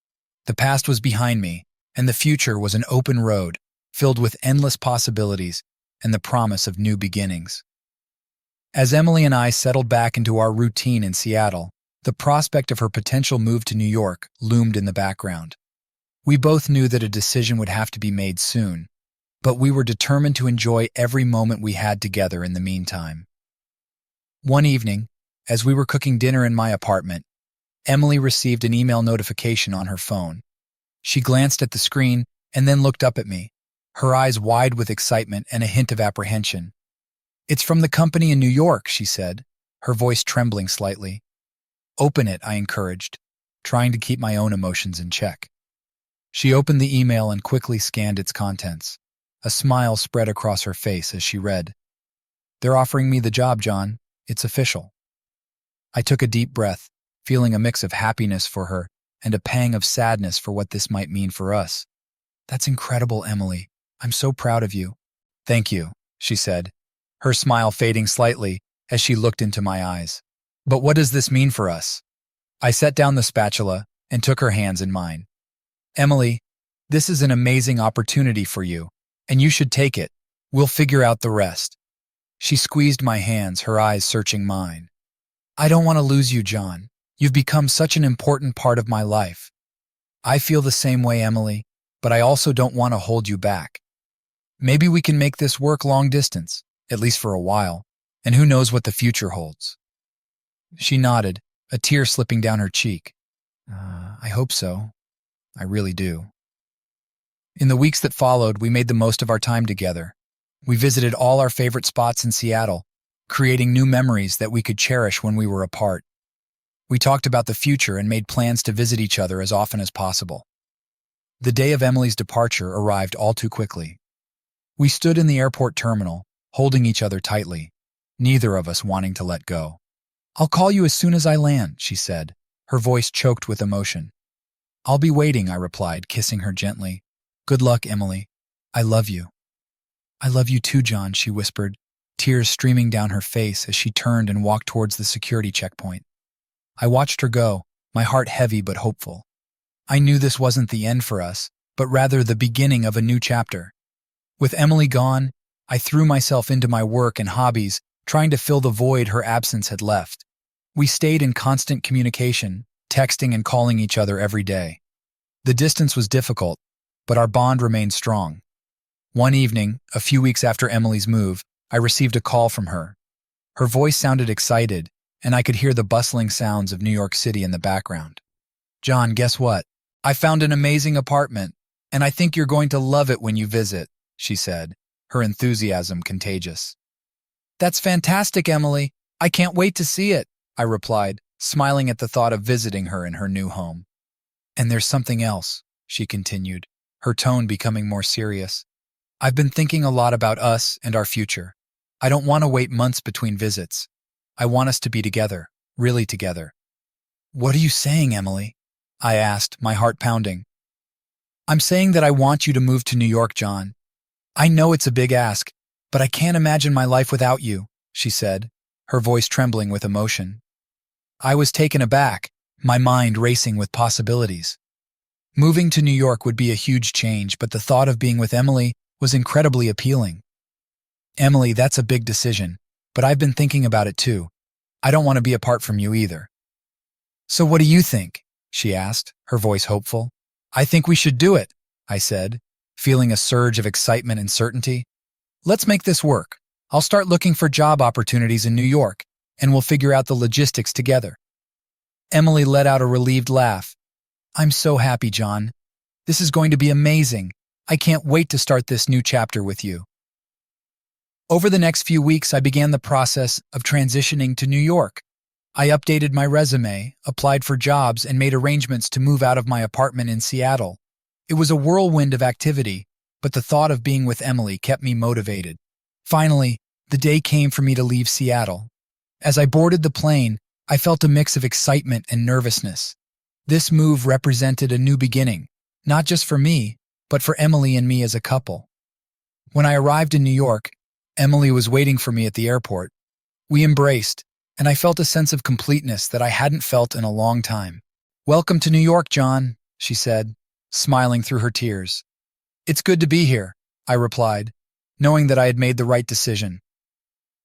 The past was behind me, and the future was an open road, filled with endless possibilities and the promise of new beginnings. As Emily and I settled back into our routine in Seattle, the prospect of her potential move to New York loomed in the background. We both knew that a decision would have to be made soon, but we were determined to enjoy every moment we had together in the meantime. One evening, as we were cooking dinner in my apartment, Emily received an email notification on her phone. She glanced at the screen and then looked up at me, her eyes wide with excitement and a hint of apprehension. "It's from the company in New York," she said, her voice trembling slightly. "Open it," I encouraged, trying to keep my own emotions in check. She opened the email and quickly scanned its contents. A smile spread across her face as she read, "They're offering me the job, John. It's official." I took a deep breath, feeling a mix of happiness for her and a pang of sadness for what this might mean for us. "That's incredible, Emily. I'm so proud of you." "Thank you," she said, her smile fading slightly as she looked into my eyes. "But what does this mean for us?" I set down the spatula and took her hands in mine. "Emily, this is an amazing opportunity for you, and you should take it. We'll figure out the rest." She squeezed my hands, her eyes searching mine. "I don't want to lose you, John. You've become such an important part of my life." "I feel the same way, Emily, but I also don't want to hold you back. Maybe we can make this work long distance, at least for a while, and who knows what the future holds." She nodded, a tear slipping down her cheek. I hope so. I really do." In the weeks that followed, we made the most of our time together. We visited all our favorite spots in Seattle, creating new memories that we could cherish when we were apart. We talked about the future and made plans to visit each other as often as possible. The day of Emily's departure arrived all too quickly. We stood in the airport terminal, holding each other tightly, neither of us wanting to let go. "I'll call you as soon as I land," she said, her voice choked with emotion. "I'll be waiting," I replied, kissing her gently. "Good luck, Emily. I love you." "I love you too, John," she whispered, tears streaming down her face as she turned and walked towards the security checkpoint. I watched her go, my heart heavy but hopeful. I knew this wasn't the end for us, but rather the beginning of a new chapter. With Emily gone, I threw myself into my work and hobbies, trying to fill the void her absence had left. We stayed in constant communication, texting and calling each other every day. The distance was difficult, but our bond remained strong. One evening, a few weeks after Emily's move, I received a call from her. Her voice sounded excited, and I could hear the bustling sounds of New York City in the background. "John, guess what? I found an amazing apartment, and I think you're going to love it when you visit," she said, her enthusiasm contagious. "That's fantastic, Emily. I can't wait to see it," I replied, smiling at the thought of visiting her in her new home. "And there's something else," she continued, her tone becoming more serious. "I've been thinking a lot about us and our future. I don't want to wait months between visits. I want us to be together, really together." "What are you saying, Emily?" I asked, my heart pounding. "I'm saying that I want you to move to New York, John. I know it's a big ask, but I can't imagine my life without you," she said, her voice trembling with emotion. I was taken aback, my mind racing with possibilities. Moving to New York would be a huge change, but the thought of being with Emily was incredibly appealing. "Emily, that's a big decision, but I've been thinking about it too. I don't want to be apart from you either." "So what do you think?" she asked, her voice hopeful. "I think we should do it," I said, feeling a surge of excitement and certainty. "Let's make this work. I'll start looking for job opportunities in New York, and we'll figure out the logistics together." Emily let out a relieved laugh. "I'm so happy, John. This is going to be amazing. I can't wait to start this new chapter with you." Over the next few weeks, I began the process of transitioning to New York. I updated my resume, applied for jobs, and made arrangements to move out of my apartment in Seattle. It was a whirlwind of activity, but the thought of being with Emily kept me motivated. Finally, the day came for me to leave Seattle. As I boarded the plane, I felt a mix of excitement and nervousness. This move represented a new beginning, not just for me, but for Emily and me as a couple. When I arrived in New York, Emily was waiting for me at the airport. We embraced, and I felt a sense of completeness that I hadn't felt in a long time. "Welcome to New York, John," she said, smiling through her tears. "It's good to be here," I replied, knowing that I had made the right decision.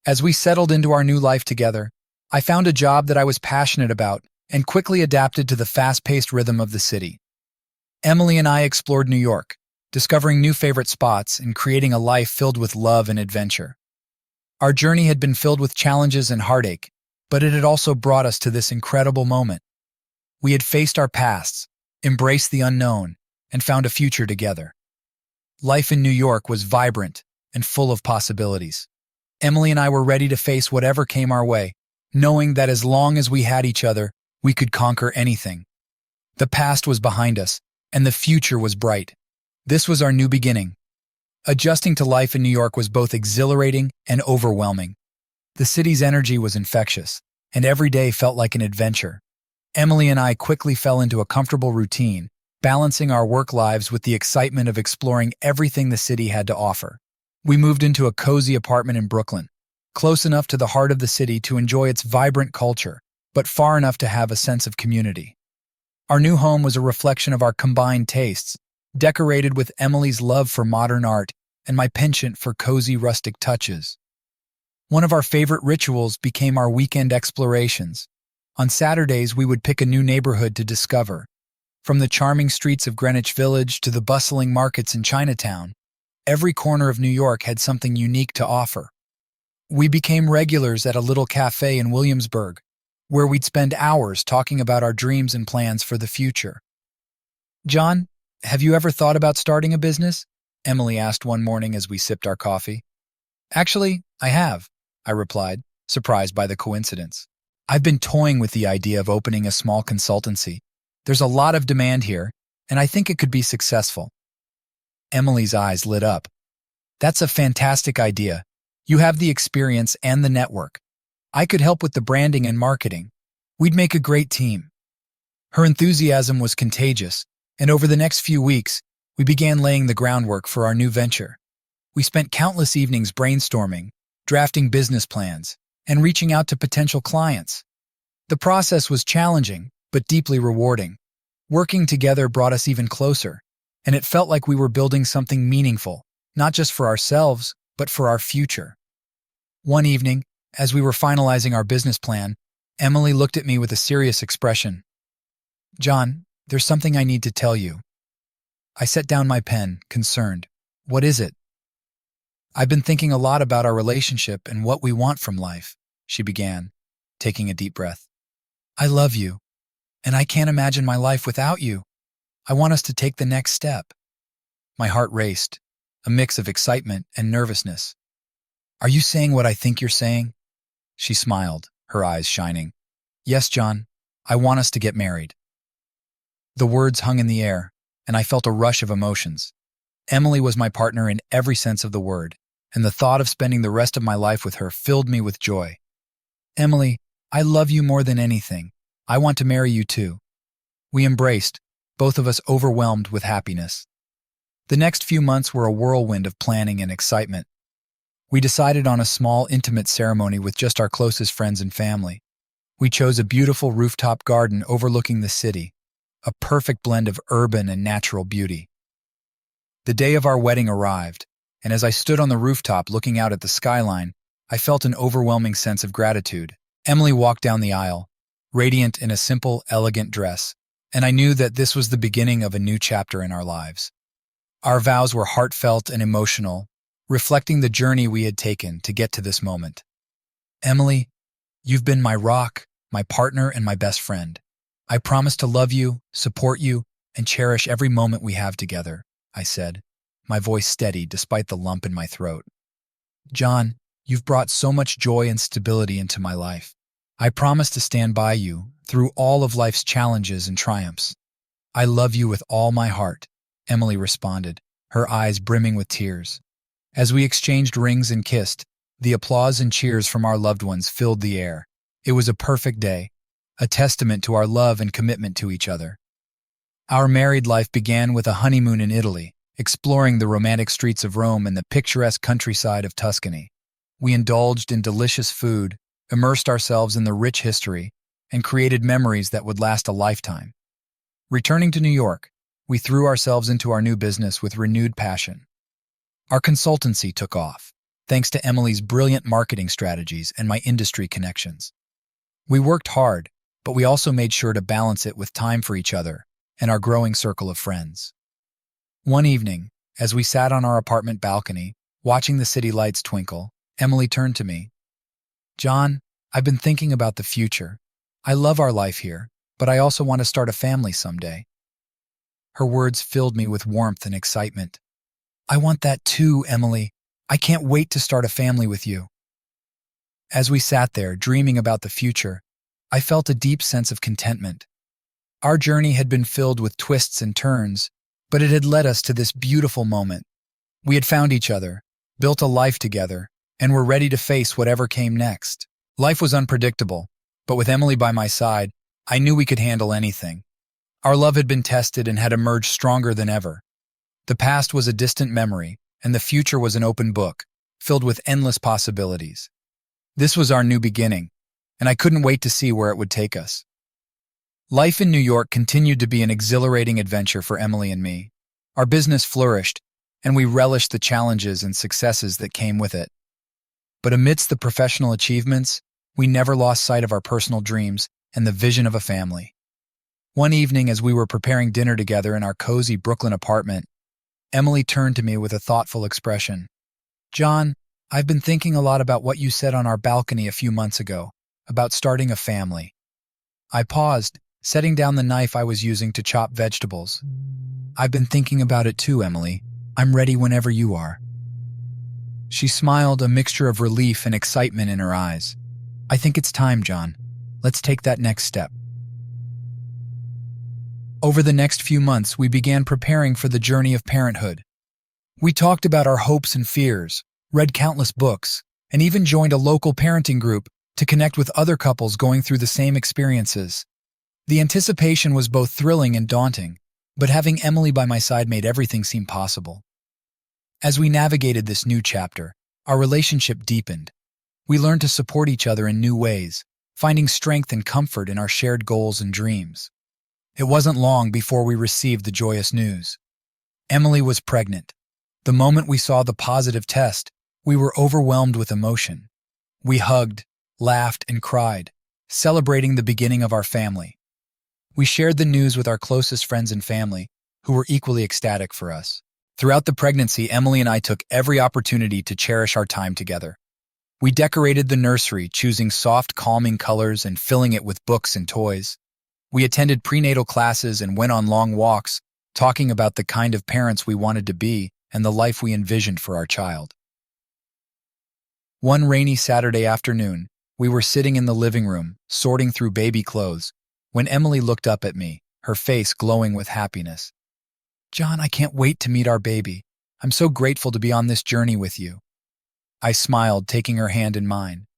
As we settled into our new life together, I found a job that I was passionate about and quickly adapted to the fast-paced rhythm of the city. Emily and I explored New York, discovering new favorite spots and creating a life filled with love and adventure. Our journey had been filled with challenges and heartache, but it had also brought us to this incredible moment. We had faced our pasts, embraced the unknown, and found a future together. Life in New York was vibrant and full of possibilities. Emily and I were ready to face whatever came our way, knowing that as long as we had each other, we could conquer anything. The past was behind us, and the future was bright. This was our new beginning. Adjusting to life in New York was both exhilarating and overwhelming. The city's energy was infectious, and every day felt like an adventure. Emily and I quickly fell into a comfortable routine, balancing our work lives with the excitement of exploring everything the city had to offer. We moved into a cozy apartment in Brooklyn, close enough to the heart of the city to enjoy its vibrant culture, but far enough to have a sense of community. Our new home was a reflection of our combined tastes, decorated with Emily's love for modern art and my penchant for cozy rustic touches. One of our favorite rituals became our weekend explorations. On Saturdays, we would pick a new neighborhood to discover. From the charming streets of Greenwich Village to the bustling markets in Chinatown, every corner of New York had something unique to offer. We became regulars at a little cafe in Williamsburg, where we'd spend hours talking about our dreams and plans for the future. "John, have you ever thought about starting a business?" Emily asked one morning as we sipped our coffee. "Actually, I have," I replied, surprised by the coincidence. "I've been toying with the idea of opening a small consultancy. There's a lot of demand here, and I think it could be successful." Emily's eyes lit up. "That's a fantastic idea. You have the experience and the network. I could help with the branding and marketing. We'd make a great team." Her enthusiasm was contagious, and over the next few weeks, we began laying the groundwork for our new venture. We spent countless evenings brainstorming, drafting business plans, and reaching out to potential clients. The process was challenging, but deeply rewarding. Working together brought us even closer, and it felt like we were building something meaningful, not just for ourselves, but for our future. One evening, as we were finalizing our business plan, Emily looked at me with a serious expression. "John, there's something I need to tell you." I set down my pen, concerned. "What is it?" "I've been thinking a lot about our relationship and what we want from life," she began, taking a deep breath. "I love you, and I can't imagine my life without you. I want us to take the next step." My heart raced, a mix of excitement and nervousness. "Are you saying what I think you're saying?" She smiled, her eyes shining. "Yes, John, I want us to get married." The words hung in the air, and I felt a rush of emotions. Emily was my partner in every sense of the word, and the thought of spending the rest of my life with her filled me with joy. "Emily, I love you more than anything. I want to marry you too." We embraced, both of us overwhelmed with happiness. The next few months were a whirlwind of planning and excitement. We decided on a small, intimate ceremony with just our closest friends and family. We chose a beautiful rooftop garden overlooking the city, a perfect blend of urban and natural beauty. The day of our wedding arrived, and as I stood on the rooftop looking out at the skyline, I felt an overwhelming sense of gratitude. Emily walked down the aisle, radiant in a simple, elegant dress, and I knew that this was the beginning of a new chapter in our lives. Our vows were heartfelt and emotional, reflecting the journey we had taken to get to this moment. "Emily, you've been my rock, my partner, and my best friend. I promise to love you, support you, and cherish every moment we have together," I said, my voice steady despite the lump in my throat. "John, you've brought so much joy and stability into my life. I promise to stand by you through all of life's challenges and triumphs." "I love you with all my heart," Emily responded, her eyes brimming with tears. As we exchanged rings and kissed, the applause and cheers from our loved ones filled the air. It was a perfect day, a testament to our love and commitment to each other. Our married life began with a honeymoon in Italy, exploring the romantic streets of Rome and the picturesque countryside of Tuscany. We indulged in delicious food, immersed ourselves in the rich history, and created memories that would last a lifetime. Returning to New York, we threw ourselves into our new business with renewed passion. Our consultancy took off, thanks to Emily's brilliant marketing strategies and my industry connections. We worked hard, but we also made sure to balance it with time for each other and our growing circle of friends. One evening, As we sat on our apartment balcony, watching the city lights twinkle, Emily turned to me. "John, I've been thinking about the future. I love our life here, but I also want to start a family someday." Her words filled me with warmth and excitement. "I want that too, Emily. I can't wait to start a family with you." As we sat there, dreaming about the future, I felt a deep sense of contentment. Our journey had been filled with twists and turns, but it had led us to this beautiful moment. We had found each other, built a life together, and were ready to face whatever came next. Life was unpredictable, but with Emily by my side, I knew we could handle anything. Our love had been tested and had emerged stronger than ever. The past was a distant memory, and the future was an open book, filled with endless possibilities. This was our new beginning, and I couldn't wait to see where it would take us. Life in New York continued to be an exhilarating adventure for Emily and me. Our business flourished, and we relished the challenges and successes that came with it. But amidst the professional achievements, we never lost sight of our personal dreams and the vision of a family. One evening, as we were preparing dinner together in our cozy Brooklyn apartment, Emily turned to me with a thoughtful expression. "John, I've been thinking a lot about what you said on our balcony a few months ago, about starting a family." I paused, setting down the knife I was using to chop vegetables. "I've been thinking about it too, Emily. I'm ready whenever you are." She smiled, a mixture of relief and excitement in her eyes. "I think it's time, John. Let's take that next step." Over the next few months, we began preparing for the journey of parenthood. We talked about our hopes and fears, read countless books, and even joined a local parenting group to connect with other couples going through the same experiences. The anticipation was both thrilling and daunting, but having Emily by my side made everything seem possible. As we navigated this new chapter, our relationship deepened. We learned to support each other in new ways, finding strength and comfort in our shared goals and dreams. It wasn't long before we received the joyous news. Emily was pregnant. The moment we saw the positive test, we were overwhelmed with emotion. We hugged, laughed, and cried, celebrating the beginning of our family. We shared the news with our closest friends and family, who were equally ecstatic for us. Throughout the pregnancy, Emily and I took every opportunity to cherish our time together. We decorated the nursery, choosing soft, calming colors and filling it with books and toys. We attended prenatal classes and went on long walks, talking about the kind of parents we wanted to be and the life we envisioned for our child. One rainy Saturday afternoon, we were sitting in the living room, sorting through baby clothes, when Emily looked up at me, her face glowing with happiness. "John, I can't wait to meet our baby. I'm so grateful to be on this journey with you." I smiled, taking her hand in mine.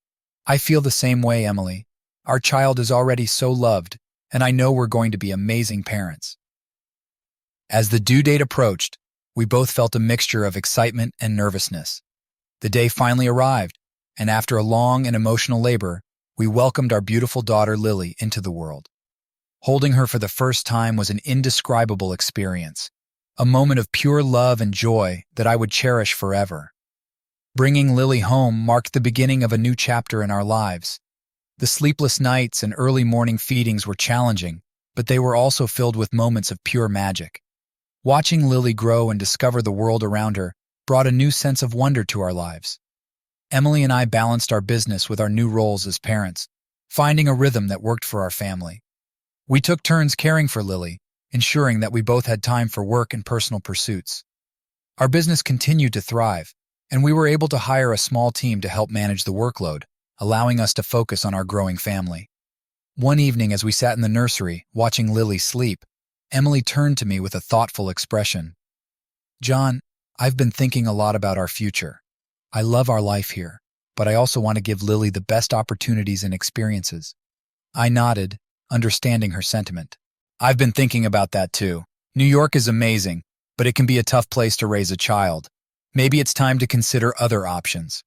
"I feel the same way, Emily. Our child is already so loved, and I know we're going to be amazing parents." As the due date approached, we both felt a mixture of excitement and nervousness. The day finally arrived, and after a long and emotional labor, we welcomed our beautiful daughter Lily into the world. Holding her for the first time was an indescribable experience, a moment of pure love and joy that I would cherish forever. Bringing Lily home marked the beginning of a new chapter in our lives. The sleepless nights and early morning feedings were challenging, but they were also filled with moments of pure magic. Watching Lily grow and discover the world around her brought a new sense of wonder to our lives. Emily and I balanced our business with our new roles as parents, finding a rhythm that worked for our family. We took turns caring for Lily, ensuring that we both had time for work and personal pursuits. Our business continued to thrive, and we were able to hire a small team to help manage the workload, allowing us to focus on our growing family. One evening, as we sat in the nursery, watching Lily sleep, Emily turned to me with a thoughtful expression. "John, I've been thinking a lot about our future. I love our life here, but I also want to give Lily the best opportunities and experiences." I nodded, understanding her sentiment. "I've been thinking about that too. New York is amazing, but it can be a tough place to raise a child. Maybe it's time to consider other options."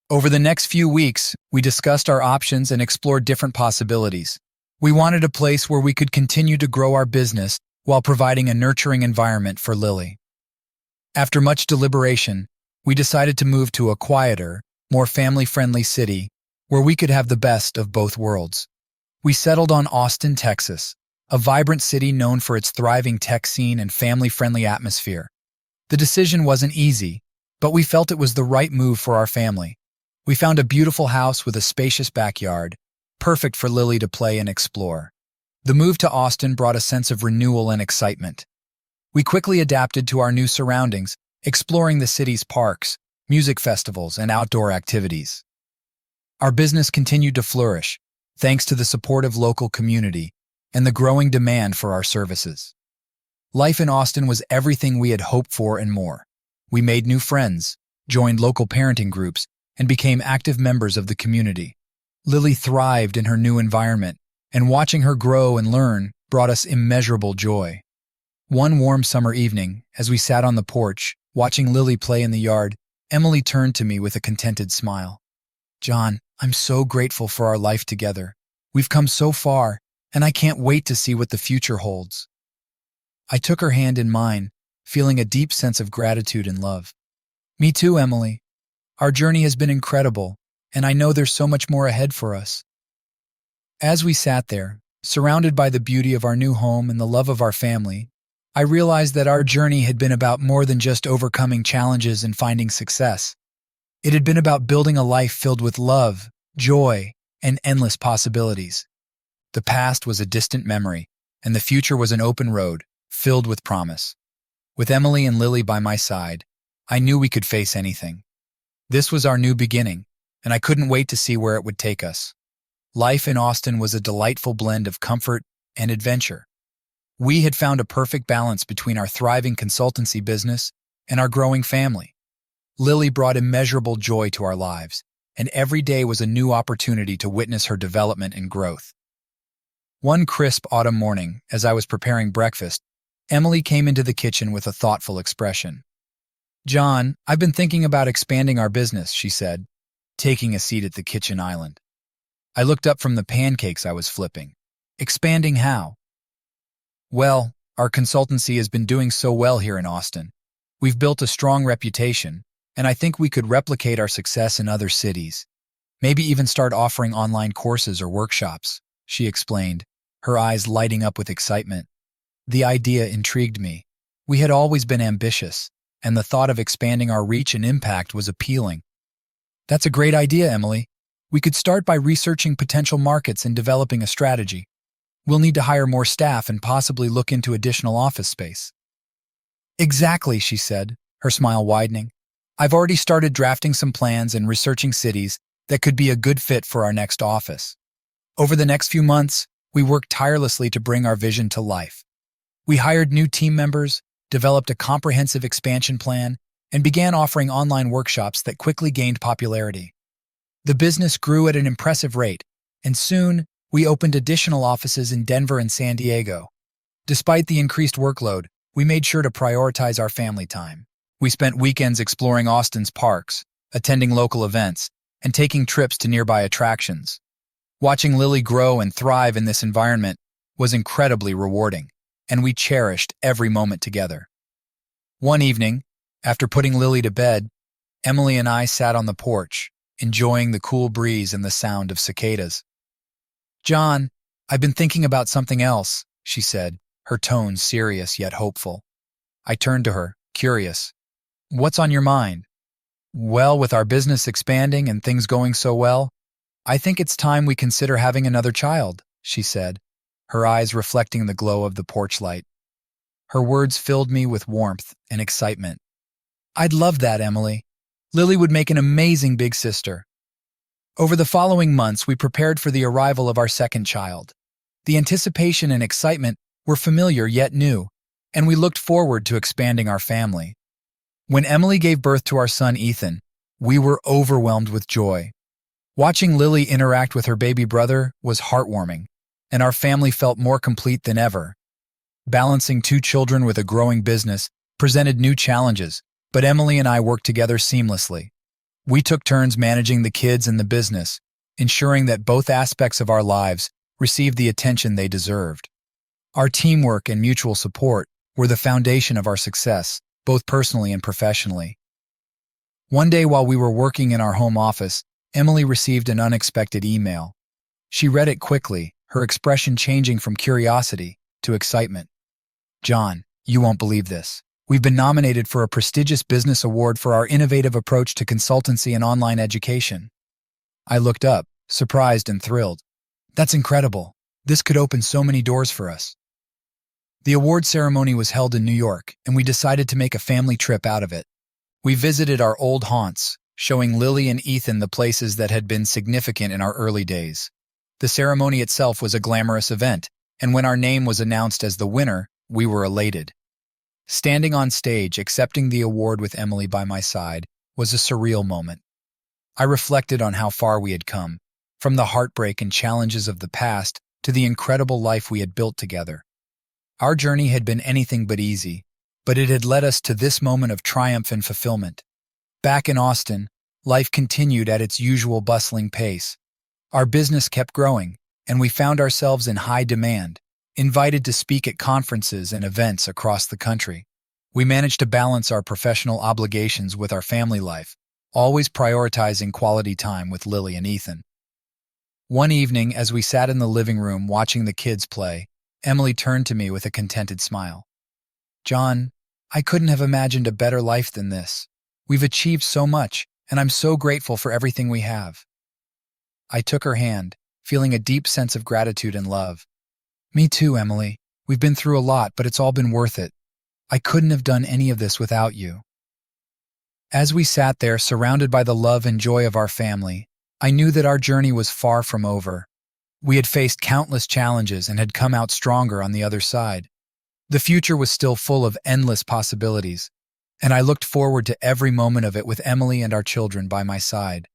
Over the next few weeks, we discussed our options and explored different possibilities. We wanted a place where we could continue to grow our business while providing a nurturing environment for Lily. After much deliberation, we decided to move to a quieter, more family-friendly city where we could have the best of both worlds. We settled on Austin, Texas, a vibrant city known for its thriving tech scene and family-friendly atmosphere. The decision wasn't easy, but we felt it was the right move for our family. We found a beautiful house with a spacious backyard, perfect for Lily to play and explore. The move to Austin brought a sense of renewal and excitement. We quickly adapted to our new surroundings, exploring the city's parks, music festivals, and outdoor activities. Our business continued to flourish, thanks to the supportive local community and the growing demand for our services. Life in Austin was everything we had hoped for and more. We made new friends, joined local parenting groups, and became active members of the community. Lily thrived in her new environment, and watching her grow and learn brought us immeasurable joy. One warm summer evening, as we sat on the porch, watching Lily play in the yard, Emily turned to me with a contented smile. "John, I'm so grateful for our life together. We've come so far, and I can't wait to see what the future holds." I took her hand in mine, feeling a deep sense of gratitude and love. "Me too, Emily. Our journey has been incredible, and I know there's so much more ahead for us." As we sat there, surrounded by the beauty of our new home and the love of our family, I realized that our journey had been about more than just overcoming challenges and finding success. It had been about building a life filled with love, joy, and endless possibilities. The past was a distant memory, and the future was an open road, filled with promise. With Emily and Lily by my side, I knew we could face anything. This was our new beginning, and I couldn't wait to see where it would take us. Life in Austin was a delightful blend of comfort and adventure. We had found a perfect balance between our thriving consultancy business and our growing family. Lily brought immeasurable joy to our lives, and every day was a new opportunity to witness her development and growth. One crisp autumn morning, as I was preparing breakfast, Emily came into the kitchen with a thoughtful expression. "John, I've been thinking about expanding our business," she said, taking a seat at the kitchen island. I looked up from the pancakes I was flipping. "Expanding how?" "Well, our consultancy has been doing so well here in Austin. We've built a strong reputation, and I think we could replicate our success in other cities. Maybe even start offering online courses or workshops," she explained, her eyes lighting up with excitement. The idea intrigued me. We had always been ambitious, and the thought of expanding our reach and impact was appealing. "That's a great idea, Emily. We could start by researching potential markets and developing a strategy. We'll need to hire more staff and possibly look into additional office space." "Exactly," she said, her smile widening. "I've already started drafting some plans and researching cities that could be a good fit for our next office." Over the next few months, we worked tirelessly to bring our vision to life. We hired new team members, developed a comprehensive expansion plan, and began offering online workshops that quickly gained popularity. The business grew at an impressive rate, and soon we opened additional offices in Denver and San Diego. Despite the increased workload, we made sure to prioritize our family time. We spent weekends exploring Austin's parks, attending local events, and taking trips to nearby attractions. Watching Lily grow and thrive in this environment was incredibly rewarding, and we cherished every moment together. One evening, after putting Lily to bed, Emily and I sat on the porch, enjoying the cool breeze and the sound of cicadas. "John, I've been thinking about something else," she said, her tone serious yet hopeful. I turned to her, curious. "What's on your mind?" "Well, with our business expanding and things going so well, I think it's time we consider having another child," she said, her eyes reflecting the glow of the porch light. Her words filled me with warmth and excitement. "I'd love that, Emily. Lily would make an amazing big sister." Over the following months, we prepared for the arrival of our second child. The anticipation and excitement were familiar yet new, and we looked forward to expanding our family. When Emily gave birth to our son Ethan, we were overwhelmed with joy. Watching Lily interact with her baby brother was heartwarming, and our family felt more complete than ever. Balancing two children with a growing business presented new challenges, but Emily and I worked together seamlessly. We took turns managing the kids and the business, ensuring that both aspects of our lives received the attention they deserved. Our teamwork and mutual support were the foundation of our success, both personally and professionally. One day while we were working in our home office, Emily received an unexpected email. She read it quickly, her expression changing from curiosity to excitement. "John, you won't believe this. We've been nominated for a prestigious business award for our innovative approach to consultancy and online education." I looked up, surprised and thrilled. "That's incredible. This could open so many doors for us." The award ceremony was held in New York, and we decided to make a family trip out of it. We visited our old haunts, showing Lily and Ethan the places that had been significant in our early days. The ceremony itself was a glamorous event, and when our name was announced as the winner, we were elated. Standing on stage, accepting the award with Emily by my side, was a surreal moment. I reflected on how far we had come, from the heartbreak and challenges of the past to the incredible life we had built together. Our journey had been anything but easy, but it had led us to this moment of triumph and fulfillment. Back in Austin, life continued at its usual bustling pace. Our business kept growing, and we found ourselves in high demand, invited to speak at conferences and events across the country. We managed to balance our professional obligations with our family life, always prioritizing quality time with Lily and Ethan. One evening, as we sat in the living room watching the kids play, Emily turned to me with a contented smile. "John, I couldn't have imagined a better life than this. We've achieved so much, and I'm so grateful for everything we have." I took her hand, feeling a deep sense of gratitude and love. "Me too, Emily. We've been through a lot, but it's all been worth it. I couldn't have done any of this without you." As we sat there, surrounded by the love and joy of our family, I knew that our journey was far from over. We had faced countless challenges and had come out stronger on the other side. The future was still full of endless possibilities, and I looked forward to every moment of it with Emily and our children by my side.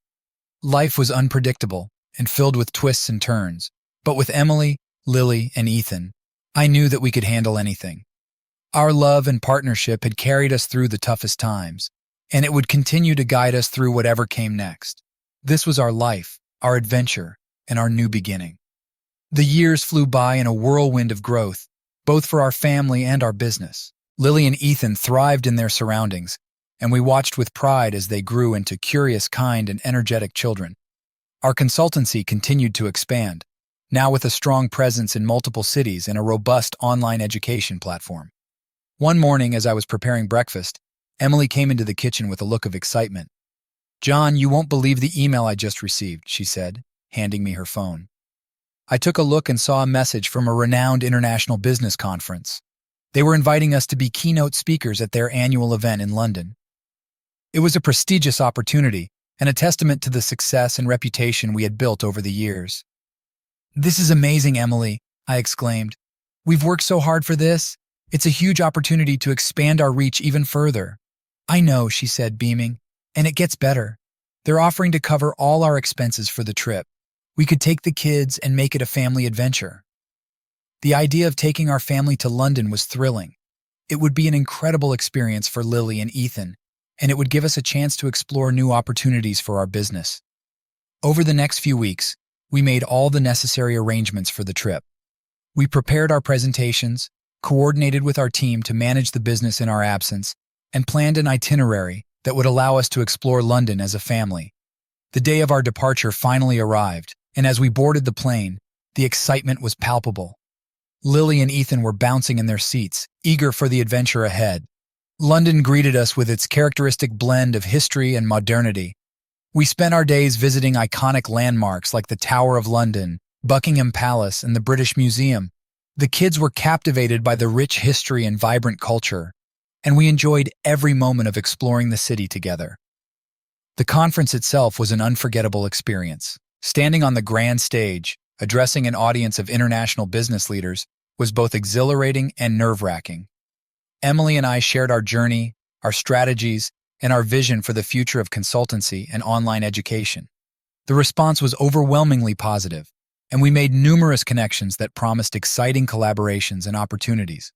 Life was unpredictable and filled with twists and turns, but with Emily, Lily, and Ethan, I knew that we could handle anything. Our love and partnership had carried us through the toughest times, and it would continue to guide us through whatever came next. This was our life, our adventure, and our new beginning. The years flew by in a whirlwind of growth, both for our family and our business. Lily and Ethan thrived in their surroundings, and we watched with pride as they grew into curious, kind, and energetic children. Our consultancy continued to expand, now with a strong presence in multiple cities and a robust online education platform. One morning, as I was preparing breakfast, Emily came into the kitchen with a look of excitement. "John, you won't believe the email I just received," she said, handing me her phone. I took a look and saw a message from a renowned international business conference. They were inviting us to be keynote speakers at their annual event in London. It was a prestigious opportunity and a testament to the success and reputation we had built over the years. "This is amazing, Emily," I exclaimed. "We've worked so hard for this. It's a huge opportunity to expand our reach even further." "I know," she said, beaming, "and it gets better. They're offering to cover all our expenses for the trip. We could take the kids and make it a family adventure." The idea of taking our family to London was thrilling. It would be an incredible experience for Lily and Ethan, and it would give us a chance to explore new opportunities for our business. Over the next few weeks, we made all the necessary arrangements for the trip. We prepared our presentations, coordinated with our team to manage the business in our absence, and planned an itinerary that would allow us to explore London as a family. The day of our departure finally arrived, and as we boarded the plane, the excitement was palpable. Lily and Ethan were bouncing in their seats, eager for the adventure ahead. London greeted us with its characteristic blend of history and modernity. We spent our days visiting iconic landmarks like the Tower of London, Buckingham Palace, and the British Museum. The kids were captivated by the rich history and vibrant culture, and we enjoyed every moment of exploring the city together. The conference itself was an unforgettable experience. Standing on the grand stage, addressing an audience of international business leaders, was both exhilarating and nerve-wracking. Emily and I shared our journey, our strategies, and our vision for the future of consultancy and online education. The response was overwhelmingly positive, and we made numerous connections that promised exciting collaborations and opportunities.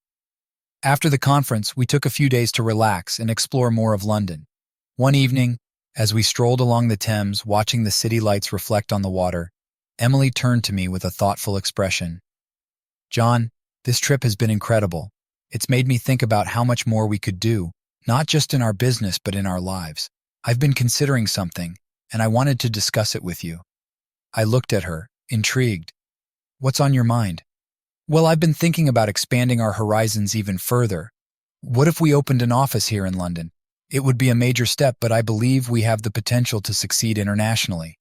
After the conference, we took a few days to relax and explore more of London. One evening, as we strolled along the Thames, watching the city lights reflect on the water, Emily turned to me with a thoughtful expression. "John, this trip has been incredible. It's made me think about how much more we could do, not just in our business but in our lives. I've been considering something, and I wanted to discuss it with you." I looked at her, intrigued. "What's on your mind?" "Well, I've been thinking about expanding our horizons even further. What if we opened an office here in London? It would be a major step, but I believe we have the potential to succeed internationally.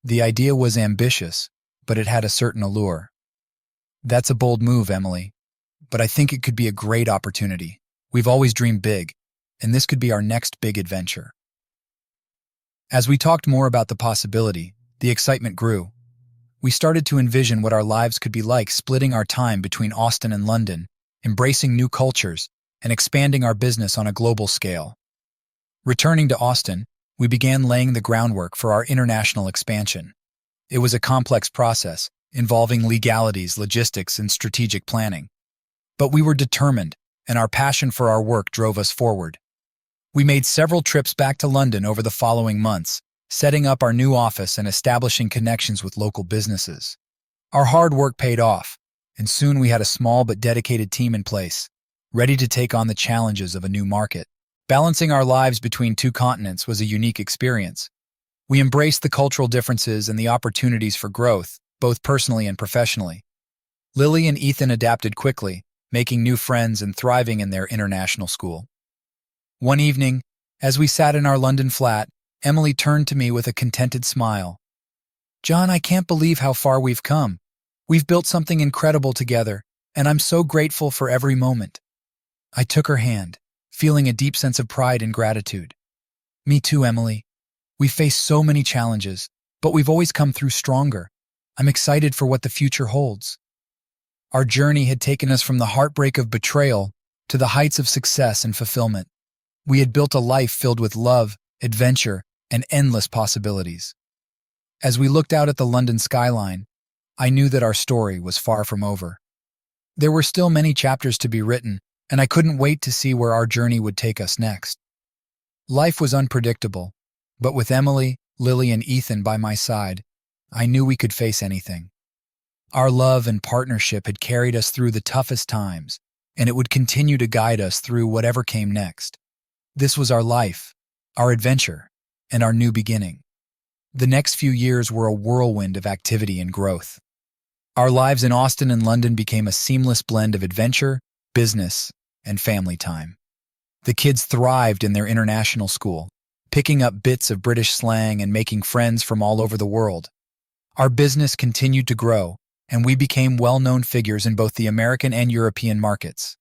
The idea was ambitious, but it had a certain allure. That's a bold move, Emily, but I think it could be a great opportunity. We've always dreamed big, and this could be our next big adventure. As we talked more about the possibility, the excitement grew. We started to envision what our lives could be like, splitting our time between Austin and London, embracing new cultures, and expanding our business on a global scale. Returning to Austin, we began laying the groundwork for our international expansion. It was a complex process, involving legalities, logistics, and strategic planning. But we were determined, and our passion for our work drove us forward. We made several trips back to London over the following months, setting up our new office and establishing connections with local businesses. Our hard work paid off, and soon we had a small but dedicated team in place, ready to take on the challenges of a new market. Balancing our lives between two continents was a unique experience. We embraced the cultural differences and the opportunities for growth, both personally and professionally. Lily and Ethan adapted quickly, making new friends and thriving in their international school. One evening, as we sat in our London flat, Emily turned to me with a contented smile. "John, I can't believe how far we've come. We've built something incredible together, and I'm so grateful for every moment." I took her hand, feeling a deep sense of pride and gratitude. "Me too, Emily. We've faced so many challenges, but we've always come through stronger. I'm excited for what the future holds." Our journey had taken us from the heartbreak of betrayal to the heights of success and fulfillment. We had built a life filled with love, adventure, and endless possibilities. As we looked out at the London skyline, I knew that our story was far from over. There were still many chapters to be written, and I couldn't wait to see where our journey would take us next. Life was unpredictable, but with Emily, Lily, and Ethan by my side, I knew we could face anything. Our love and partnership had carried us through the toughest times, and it would continue to guide us through whatever came next. This was our life, our adventure, and our new beginning. The next few years were a whirlwind of activity and growth. Our lives in Austin and London became a seamless blend of adventure, business, and family time. The kids thrived in their international school, picking up bits of British slang and making friends from all over the world. Our business continued to grow, and we became well-known figures in both the American and European markets.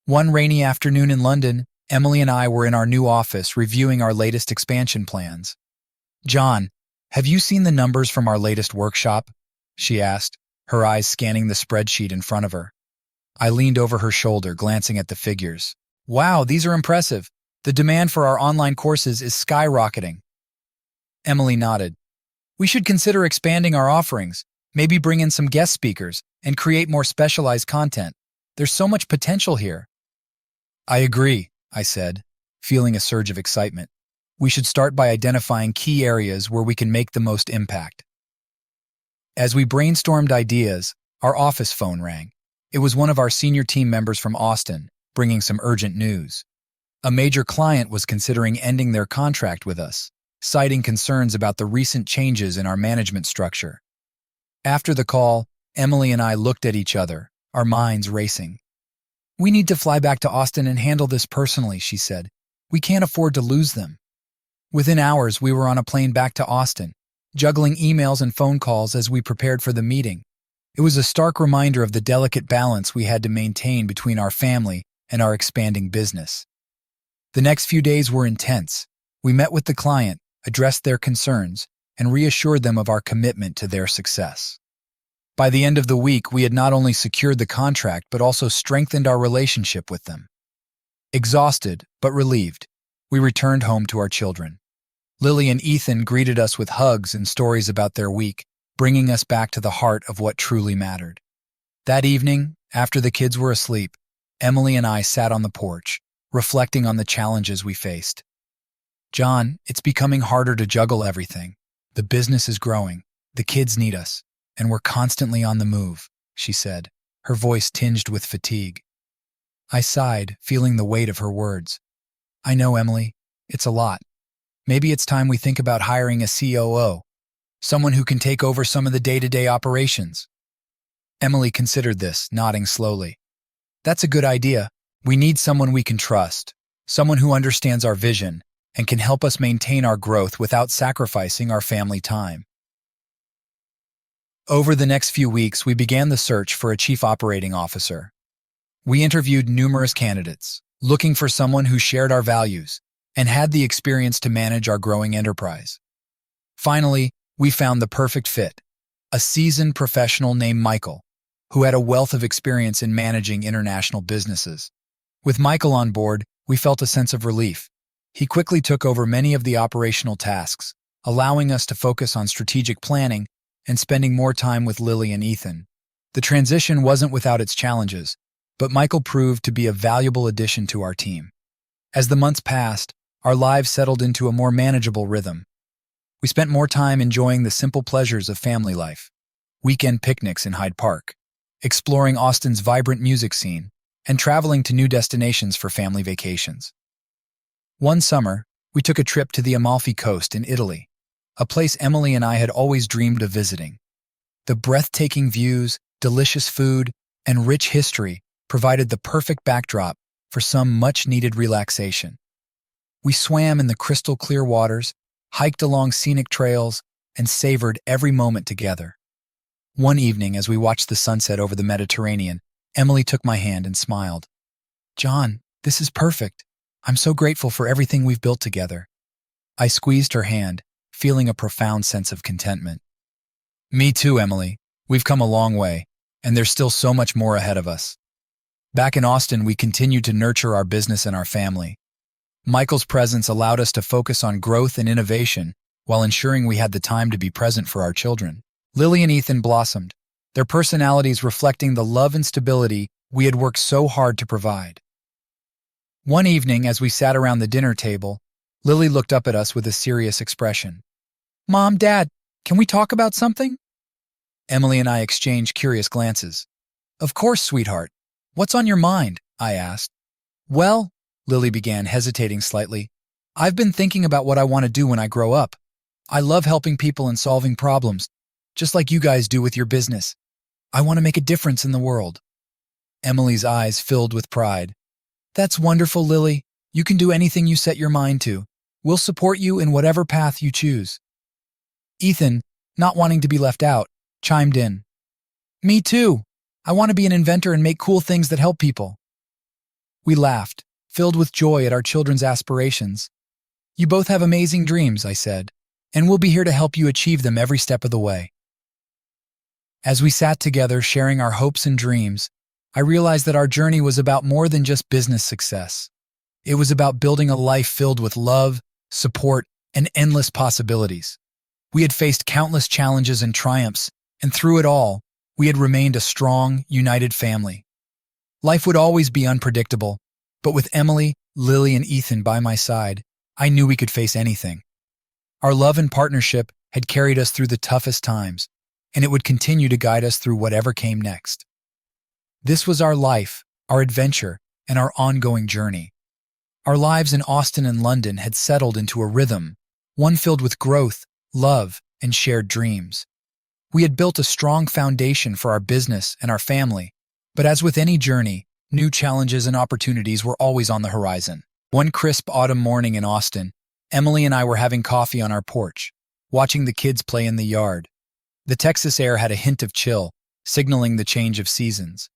One rainy afternoon in London, Emily and I were in our new office reviewing our latest expansion plans. "John, have you seen the numbers from our latest workshop?" she asked, her eyes scanning the spreadsheet in front of her. I leaned over her shoulder, glancing at the figures. "Wow, these are impressive. The demand for our online courses is skyrocketing." Emily nodded. "We should consider expanding our offerings, maybe bring in some guest speakers, and create more specialized content. There's so much potential here." "I agree," I said, feeling a surge of excitement. "We should start by identifying key areas where we can make the most impact." As we brainstormed ideas, our office phone rang. It was one of our senior team members from Austin, bringing some urgent news. A major client was considering ending their contract with us, citing concerns about the recent changes in our management structure. After the call, Emily and I looked at each other, our minds racing. "We need to fly back to Austin and handle this personally," she said. "We can't afford to lose them." Within hours, we were on a plane back to Austin, juggling emails and phone calls as we prepared for the meeting. It was a stark reminder of the delicate balance we had to maintain between our family and our expanding business. The next few days were intense. We met with the client, addressed their concerns, and reassured them of our commitment to their success. By the end of the week, we had not only secured the contract but also strengthened our relationship with them. Exhausted, but relieved, we returned home to our children. Lily and Ethan greeted us with hugs and stories about their week, bringing us back to the heart of what truly mattered. That evening, after the kids were asleep, Emily and I sat on the porch, reflecting on the challenges we faced. "John, it's becoming harder to juggle everything. The business is growing, the kids need us, and we're constantly on the move," she said, her voice tinged with fatigue. I sighed, feeling the weight of her words. "I know, Emily. It's a lot. Maybe it's time we think about hiring a COO, someone who can take over some of the day-to-day operations." Emily considered this, nodding slowly. "That's a good idea, We need someone we can trust, someone who understands our vision and can help us maintain our growth without sacrificing our family time. Over the next few weeks, we began the search for a chief operating officer. We interviewed numerous candidates, looking for someone who shared our values and had the experience to manage our growing enterprise. Finally, we found the perfect fit, a seasoned professional named Michael, who had a wealth of experience in managing international businesses. With Michael on board, we felt a sense of relief. He quickly took over many of the operational tasks, allowing us to focus on strategic planning and spending more time with Lily and Ethan. The transition wasn't without its challenges, but Michael proved to be a valuable addition to our team. As the months passed, our lives settled into a more manageable rhythm. We spent more time enjoying the simple pleasures of family life, weekend picnics in Hyde Park, exploring Austin's vibrant music scene, and traveling to new destinations for family vacations. One summer, we took a trip to the Amalfi Coast in Italy, a place Emily and I had always dreamed of visiting. The breathtaking views, delicious food, and rich history provided the perfect backdrop for some much-needed relaxation. We swam in the crystal-clear waters, hiked along scenic trails, and savored every moment together. One evening, as we watched the sunset over the Mediterranean, Emily took my hand and smiled. "John, this is perfect. I'm so grateful for everything we've built together." I squeezed her hand, feeling a profound sense of contentment. "Me too, Emily. We've come a long way, and there's still so much more ahead of us." Back in Austin, we continued to nurture our business and our family. Michael's presence allowed us to focus on growth and innovation while ensuring we had the time to be present for our children. Lily and Ethan blossomed, their personalities reflecting the love and stability we had worked so hard to provide. One evening, as we sat around the dinner table, Lily looked up at us with a serious expression. "Mom, Dad, can we talk about something?" Emily and I exchanged curious glances. "Of course, sweetheart. What's on your mind?" I asked. "Well," Lily began, hesitating slightly, "I've been thinking about what I want to do when I grow up. I love helping people and solving problems, just like you guys do with your business. I want to make a difference in the world." Emily's eyes filled with pride. "That's wonderful, Lily. You can do anything you set your mind to. We'll support you in whatever path you choose." Ethan, not wanting to be left out, chimed in. "Me too. I want to be an inventor and make cool things that help people." We laughed, filled with joy at our children's aspirations. "You both have amazing dreams," I said, "and we'll be here to help you achieve them every step of the way." As we sat together sharing our hopes and dreams, I realized that our journey was about more than just business success. It was about building a life filled with love, support, and endless possibilities. We had faced countless challenges and triumphs, and through it all, we had remained a strong, united family. Life would always be unpredictable, but with Emily, Lily, and Ethan by my side, I knew we could face anything. Our love and partnership had carried us through the toughest times, and it would continue to guide us through whatever came next. This was our life, our adventure, and our ongoing journey. Our lives in Austin and London had settled into a rhythm, one filled with growth, love, and shared dreams. We had built a strong foundation for our business and our family, but as with any journey, new challenges and opportunities were always on the horizon. One crisp autumn morning in Austin, Emily and I were having coffee on our porch, watching the kids play in the yard. The Texas air had a hint of chill, signaling the change of seasons.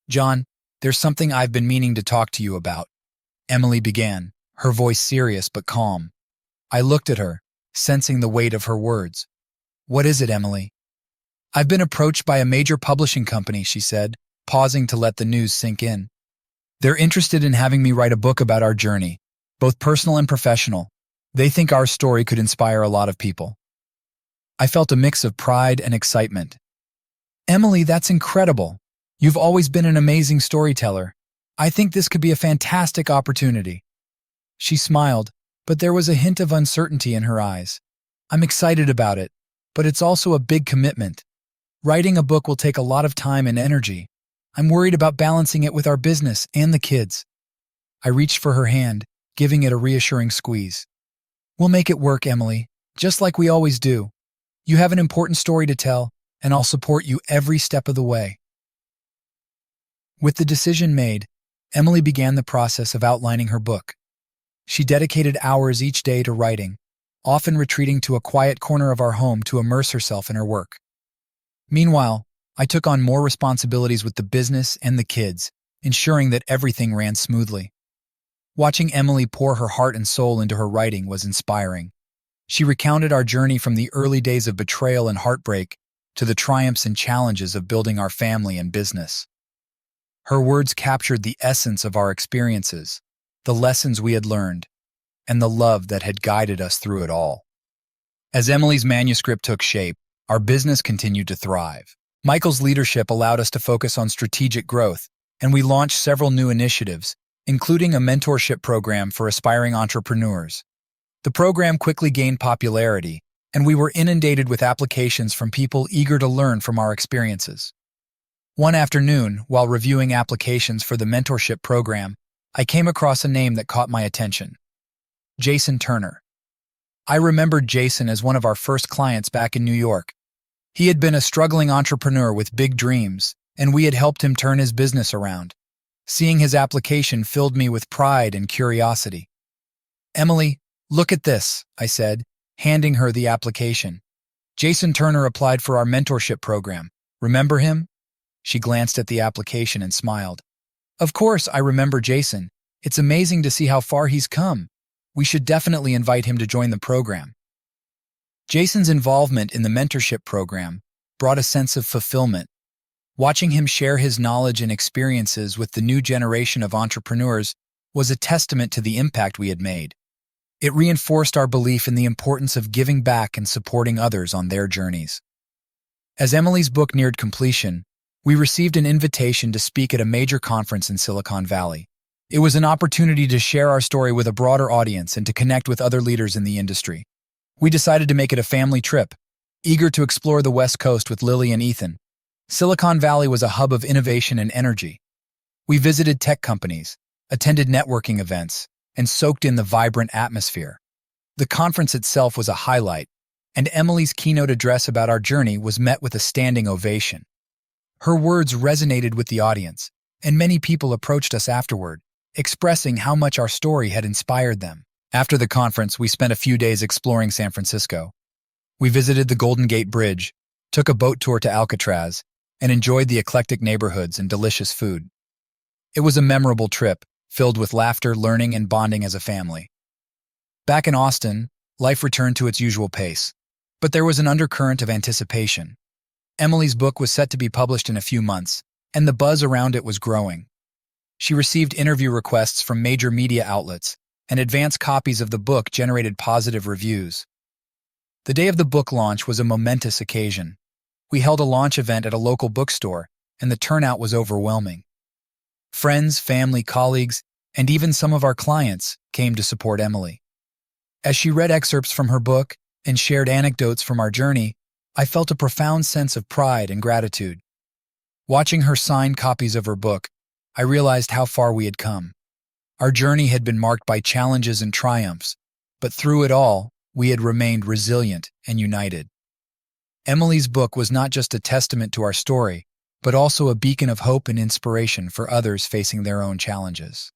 "John, there's something I've been meaning to talk to you about," Emily began, her voice serious but calm. I looked at her, sensing the weight of her words. "What is it, Emily?" "I've been approached by a major publishing company," she said, pausing to let the news sink in. "They're interested in having me write a book about our journey, both personal and professional. They think our story could inspire a lot of people." I felt a mix of pride and excitement. "Emily, that's incredible. You've always been an amazing storyteller. I think this could be a fantastic opportunity." She smiled, but there was a hint of uncertainty in her eyes. "I'm excited about it, but it's also a big commitment. Writing a book will take a lot of time and energy. I'm worried about balancing it with our business and the kids." I reached for her hand, giving it a reassuring squeeze. "We'll make it work, Emily, just like we always do. You have an important story to tell, and I'll support you every step of the way." With the decision made, Emily began the process of outlining her book. She dedicated hours each day to writing, often retreating to a quiet corner of our home to immerse herself in her work. Meanwhile, I took on more responsibilities with the business and the kids, ensuring that everything ran smoothly. Watching Emily pour her heart and soul into her writing was inspiring. She recounted our journey from the early days of betrayal and heartbreak to the triumphs and challenges of building our family and business. Her words captured the essence of our experiences, the lessons we had learned, and the love that had guided us through it all. As Emily's manuscript took shape, our business continued to thrive. Michael's leadership allowed us to focus on strategic growth, and we launched several new initiatives, including a mentorship program for aspiring entrepreneurs. The program quickly gained popularity, and we were inundated with applications from people eager to learn from our experiences. One afternoon, while reviewing applications for the mentorship program, I came across a name that caught my attention: Jason Turner. I remembered Jason as one of our first clients back in New York. He had been a struggling entrepreneur with big dreams, and we had helped him turn his business around. Seeing his application filled me with pride and curiosity. "Emily, look at this," I said, handing her the application. "Jason Turner applied for our mentorship program. Remember him?" She glanced at the application and smiled. "Of course, I remember Jason. It's amazing to see how far he's come. We should definitely invite him to join the program." Jason's involvement in the mentorship program brought a sense of fulfillment. Watching him share his knowledge and experiences with the new generation of entrepreneurs was a testament to the impact we had made. It reinforced our belief in the importance of giving back and supporting others on their journeys. As Emily's book neared completion, we received an invitation to speak at a major conference in Silicon Valley. It was an opportunity to share our story with a broader audience and to connect with other leaders in the industry. We decided to make it a family trip, eager to explore the West Coast with Lily and Ethan. Silicon Valley was a hub of innovation and energy. We visited tech companies, attended networking events, and soaked in the vibrant atmosphere. The conference itself was a highlight, and Emily's keynote address about our journey was met with a standing ovation. Her words resonated with the audience, and many people approached us afterward, expressing how much our story had inspired them. After the conference, we spent a few days exploring San Francisco. We visited the Golden Gate Bridge, took a boat tour to Alcatraz, and enjoyed the eclectic neighborhoods and delicious food. It was a memorable trip, filled with laughter, learning, and bonding as a family. Back in Austin, life returned to its usual pace, but there was an undercurrent of anticipation. Emily's book was set to be published in a few months, and the buzz around it was growing. She received interview requests from major media outlets, and advance copies of the book generated positive reviews. The day of the book launch was a momentous occasion. We held a launch event at a local bookstore, and the turnout was overwhelming. Friends, family, colleagues, and even some of our clients came to support Emily. As she read excerpts from her book and shared anecdotes from our journey, I felt a profound sense of pride and gratitude. Watching her sign copies of her book, I realized how far we had come. Our journey had been marked by challenges and triumphs, but through it all, we had remained resilient and united. Emily's book was not just a testament to our story, but also a beacon of hope and inspiration for others facing their own challenges.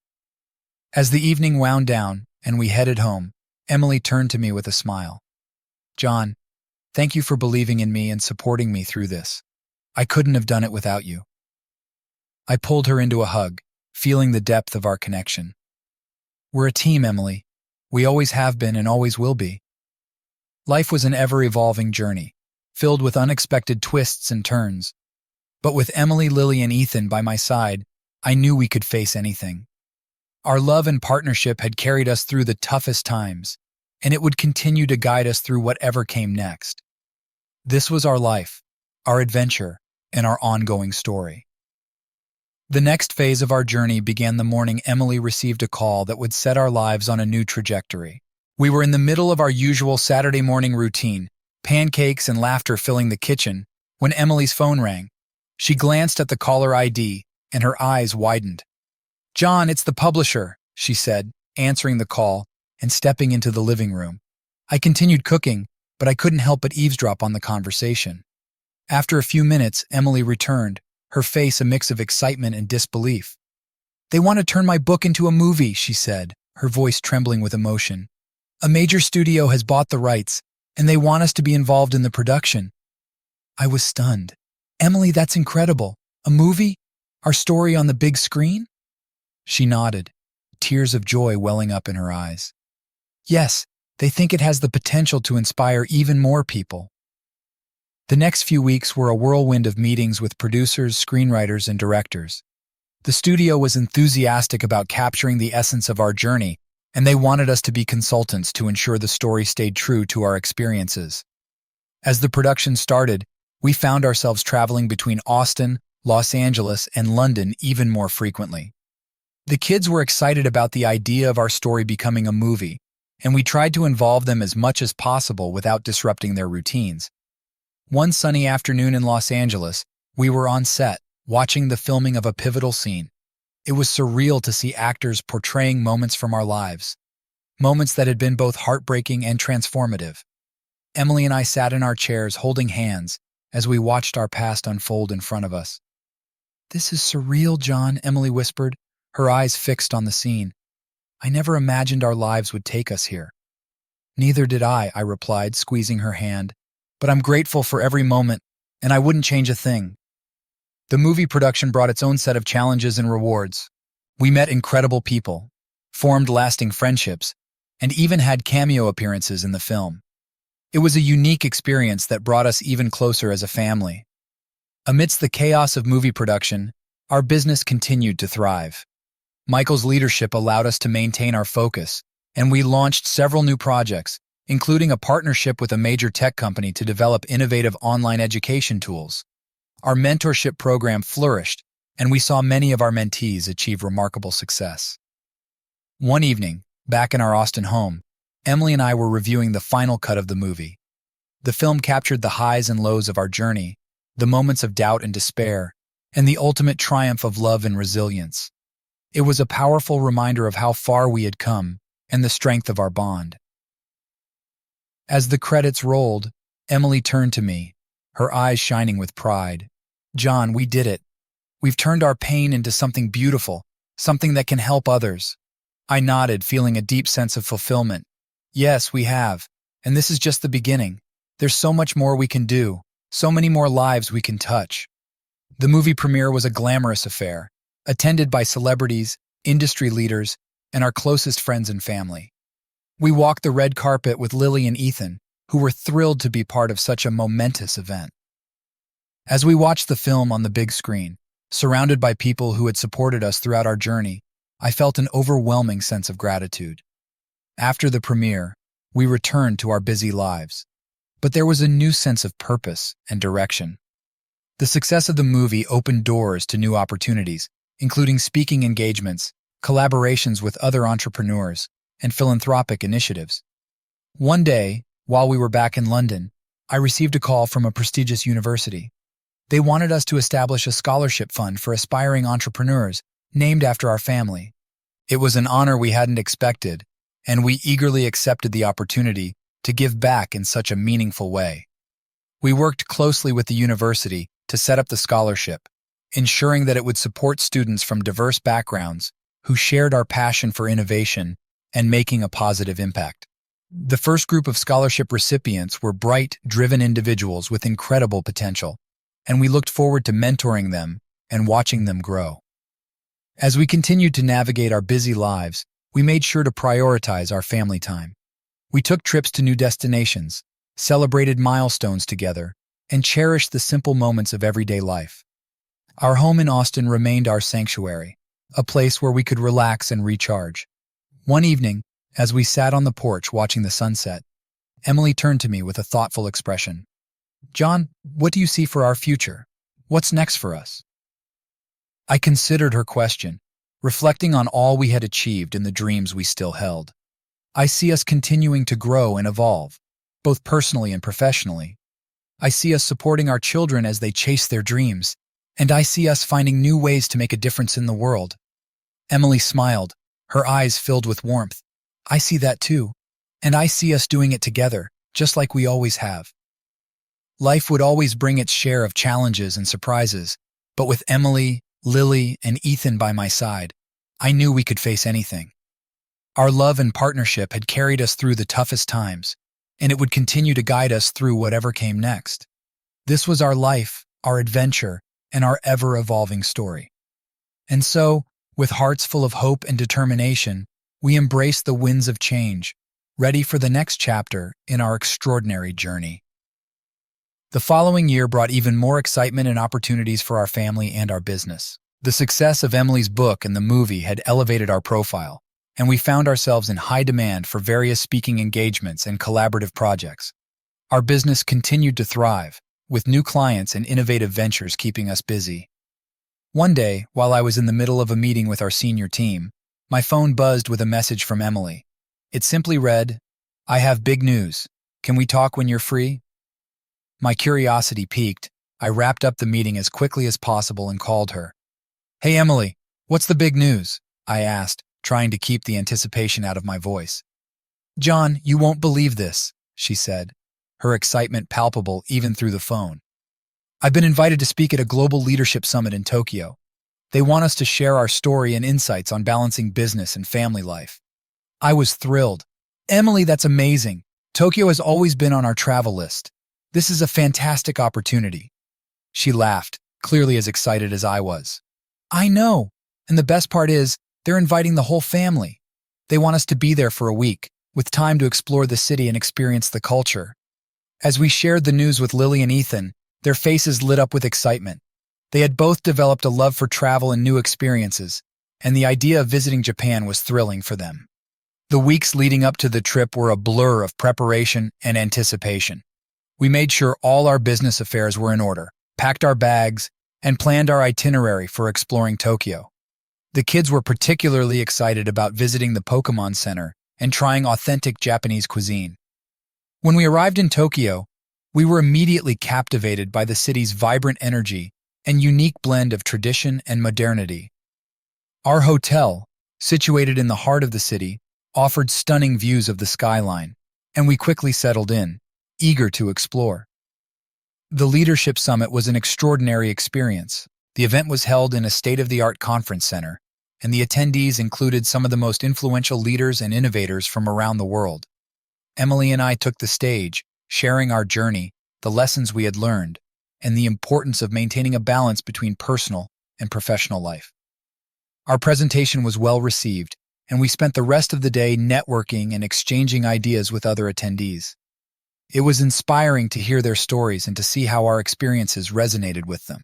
As the evening wound down and we headed home, Emily turned to me with a smile. "John, thank you for believing in me and supporting me through this. I couldn't have done it without you." I pulled her into a hug, feeling the depth of our connection. "We're a team, Emily. We always have been and always will be." Life was an ever-evolving journey, filled with unexpected twists and turns. But with Emily, Lily, and Ethan by my side, I knew we could face anything. Our love and partnership had carried us through the toughest times, and it would continue to guide us through whatever came next. This was our life, our adventure, and our ongoing story. The next phase of our journey began the morning Emily received a call that would set our lives on a new trajectory. We were in the middle of our usual Saturday morning routine, pancakes and laughter filling the kitchen, when Emily's phone rang. She glanced at the caller ID, and her eyes widened. "John, it's the publisher," she said, answering the call and stepping into the living room. I continued cooking, but I couldn't help but eavesdrop on the conversation. After a few minutes, Emily returned, her face a mix of excitement and disbelief. They want to turn my book into a movie, she said, her voice trembling with emotion. A major studio has bought the rights, and they want us to be involved in the production. I was stunned. Emily, that's incredible. A movie? Our story on the big screen? She nodded, tears of joy welling up in her eyes. Yes, they think it has the potential to inspire even more people. The next few weeks were a whirlwind of meetings with producers, screenwriters, and directors. The studio was enthusiastic about capturing the essence of our journey, and they wanted us to be consultants to ensure the story stayed true to our experiences. As the production started, we found ourselves traveling between Austin, Los Angeles, and London even more frequently. The kids were excited about the idea of our story becoming a movie, and we tried to involve them as much as possible without disrupting their routines. One sunny afternoon in Los Angeles, we were on set, watching the filming of a pivotal scene. It was surreal to see actors portraying moments from our lives, moments that had been both heartbreaking and transformative. Emily and I sat in our chairs holding hands as we watched our past unfold in front of us. "This is surreal, John," Emily whispered, her eyes fixed on the scene. "I never imagined our lives would take us here." "Neither did I," replied, squeezing her hand. "But I'm grateful for every moment, and I wouldn't change a thing." The movie production brought its own set of challenges and rewards. We met incredible people, formed lasting friendships, and even had cameo appearances in the film. It was a unique experience that brought us even closer as a family. Amidst the chaos of movie production, our business continued to thrive. Michael's leadership allowed us to maintain our focus, and we launched several new projects, including a partnership with a major tech company to develop innovative online education tools. Our mentorship program flourished, and we saw many of our mentees achieve remarkable success. One evening, back in our Austin home, Emily and I were reviewing the final cut of the movie. The film captured the highs and lows of our journey, the moments of doubt and despair, and the ultimate triumph of love and resilience. It was a powerful reminder of how far we had come and the strength of our bond. As the credits rolled, Emily turned to me, her eyes shining with pride. "John, we did it. We've turned our pain into something beautiful, something that can help others." I nodded, feeling a deep sense of fulfillment. "Yes, we have. And this is just the beginning. There's so much more we can do, so many more lives we can touch." The movie premiere was a glamorous affair, attended by celebrities, industry leaders, and our closest friends and family. We walked the red carpet with Lily and Ethan, who were thrilled to be part of such a momentous event. As we watched the film on the big screen, surrounded by people who had supported us throughout our journey, I felt an overwhelming sense of gratitude. After the premiere, we returned to our busy lives, but there was a new sense of purpose and direction. The success of the movie opened doors to new opportunities, including speaking engagements, collaborations with other entrepreneurs, and philanthropic initiatives. One day, while we were back in London, I received a call from a prestigious university. They wanted us to establish a scholarship fund for aspiring entrepreneurs, named after our family. It was an honor we hadn't expected, and we eagerly accepted the opportunity to give back in such a meaningful way. We worked closely with the university to set up the scholarship, ensuring that it would support students from diverse backgrounds who shared our passion for innovation and making a positive impact. The first group of scholarship recipients were bright, driven individuals with incredible potential, and we looked forward to mentoring them and watching them grow. As we continued to navigate our busy lives, we made sure to prioritize our family time. We took trips to new destinations, celebrated milestones together, and cherished the simple moments of everyday life. Our home in Austin remained our sanctuary, a place where we could relax and recharge. One evening, as we sat on the porch watching the sunset, Emily turned to me with a thoughtful expression. "John, what do you see for our future? What's next for us?" I considered her question, reflecting on all we had achieved and the dreams we still held. "I see us continuing to grow and evolve, both personally and professionally. I see us supporting our children as they chase their dreams, and I see us finding new ways to make a difference in the world." Emily smiled, her eyes filled with warmth. "I see that too, and I see us doing it together, just like we always have." Life would always bring its share of challenges and surprises, but with Emily, Lily, and Ethan by my side, I knew we could face anything. Our love and partnership had carried us through the toughest times, and it would continue to guide us through whatever came next. This was our life, our adventure, and our ever-evolving story. And so, with hearts full of hope and determination, we embraced the winds of change, ready for the next chapter in our extraordinary journey. The following year brought even more excitement and opportunities for our family and our business. The success of Emily's book and the movie had elevated our profile, and we found ourselves in high demand for various speaking engagements and collaborative projects. Our business continued to thrive, with new clients and innovative ventures keeping us busy. One day, while I was in the middle of a meeting with our senior team, my phone buzzed with a message from Emily. It simply read, "I have big news. Can we talk when you're free?" My curiosity piqued. I wrapped up the meeting as quickly as possible and called her. "Hey Emily, what's the big news?" I asked, trying to keep the anticipation out of my voice. "John, you won't believe this," she said, her excitement palpable even through the phone. "I've been invited to speak at a global leadership summit in Tokyo. They want us to share our story and insights on balancing business and family life." I was thrilled. "Emily, that's amazing. Tokyo has always been on our travel list. This is a fantastic opportunity." She laughed, clearly as excited as I was. "I know, and the best part is, they're inviting the whole family. They want us to be there for a week, with time to explore the city and experience the culture." As we shared the news with Lily and Ethan, their faces lit up with excitement. They had both developed a love for travel and new experiences, and the idea of visiting Japan was thrilling for them. The weeks leading up to the trip were a blur of preparation and anticipation. We made sure all our business affairs were in order, packed our bags, and planned our itinerary for exploring Tokyo. The kids were particularly excited about visiting the Pokemon Center and trying authentic Japanese cuisine. When we arrived in Tokyo, we were immediately captivated by the city's vibrant energy and unique blend of tradition and modernity. Our hotel, situated in the heart of the city, offered stunning views of the skyline, and we quickly settled in, eager to explore. The Leadership Summit was an extraordinary experience. The event was held in a state-of-the-art conference center, and the attendees included some of the most influential leaders and innovators from around the world. Emily and I took the stage, sharing our journey, the lessons we had learned, and the importance of maintaining a balance between personal and professional life. Our presentation was well received, and we spent the rest of the day networking and exchanging ideas with other attendees. It was inspiring to hear their stories and to see how our experiences resonated with them.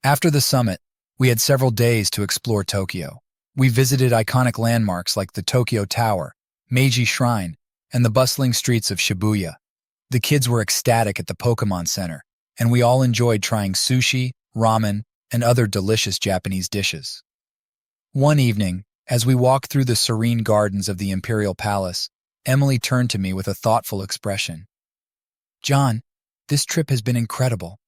After the summit, we had several days to explore Tokyo. We visited iconic landmarks like the Tokyo Tower, Meiji Shrine, and the bustling streets of Shibuya. The kids were ecstatic at the Pokemon Center, and we all enjoyed trying sushi, ramen, and other delicious Japanese dishes. One evening, as we walked through the serene gardens of the Imperial Palace, Emily turned to me with a thoughtful expression. "John, this trip has been incredible.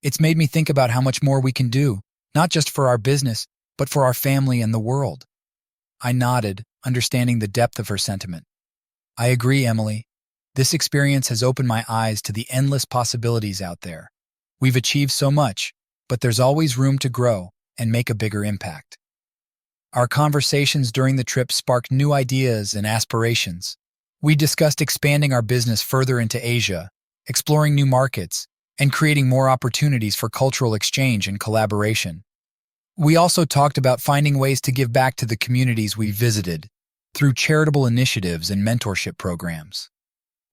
It's made me think about how much more we can do, not just for our business, but for our family and the world." I nodded, understanding the depth of her sentiment. "I agree, Emily. This experience has opened my eyes to the endless possibilities out there. We've achieved so much, but there's always room to grow and make a bigger impact." Our conversations during the trip sparked new ideas and aspirations. We discussed expanding our business further into Asia, exploring new markets, and creating more opportunities for cultural exchange and collaboration. We also talked about finding ways to give back to the communities we visited through charitable initiatives and mentorship programs.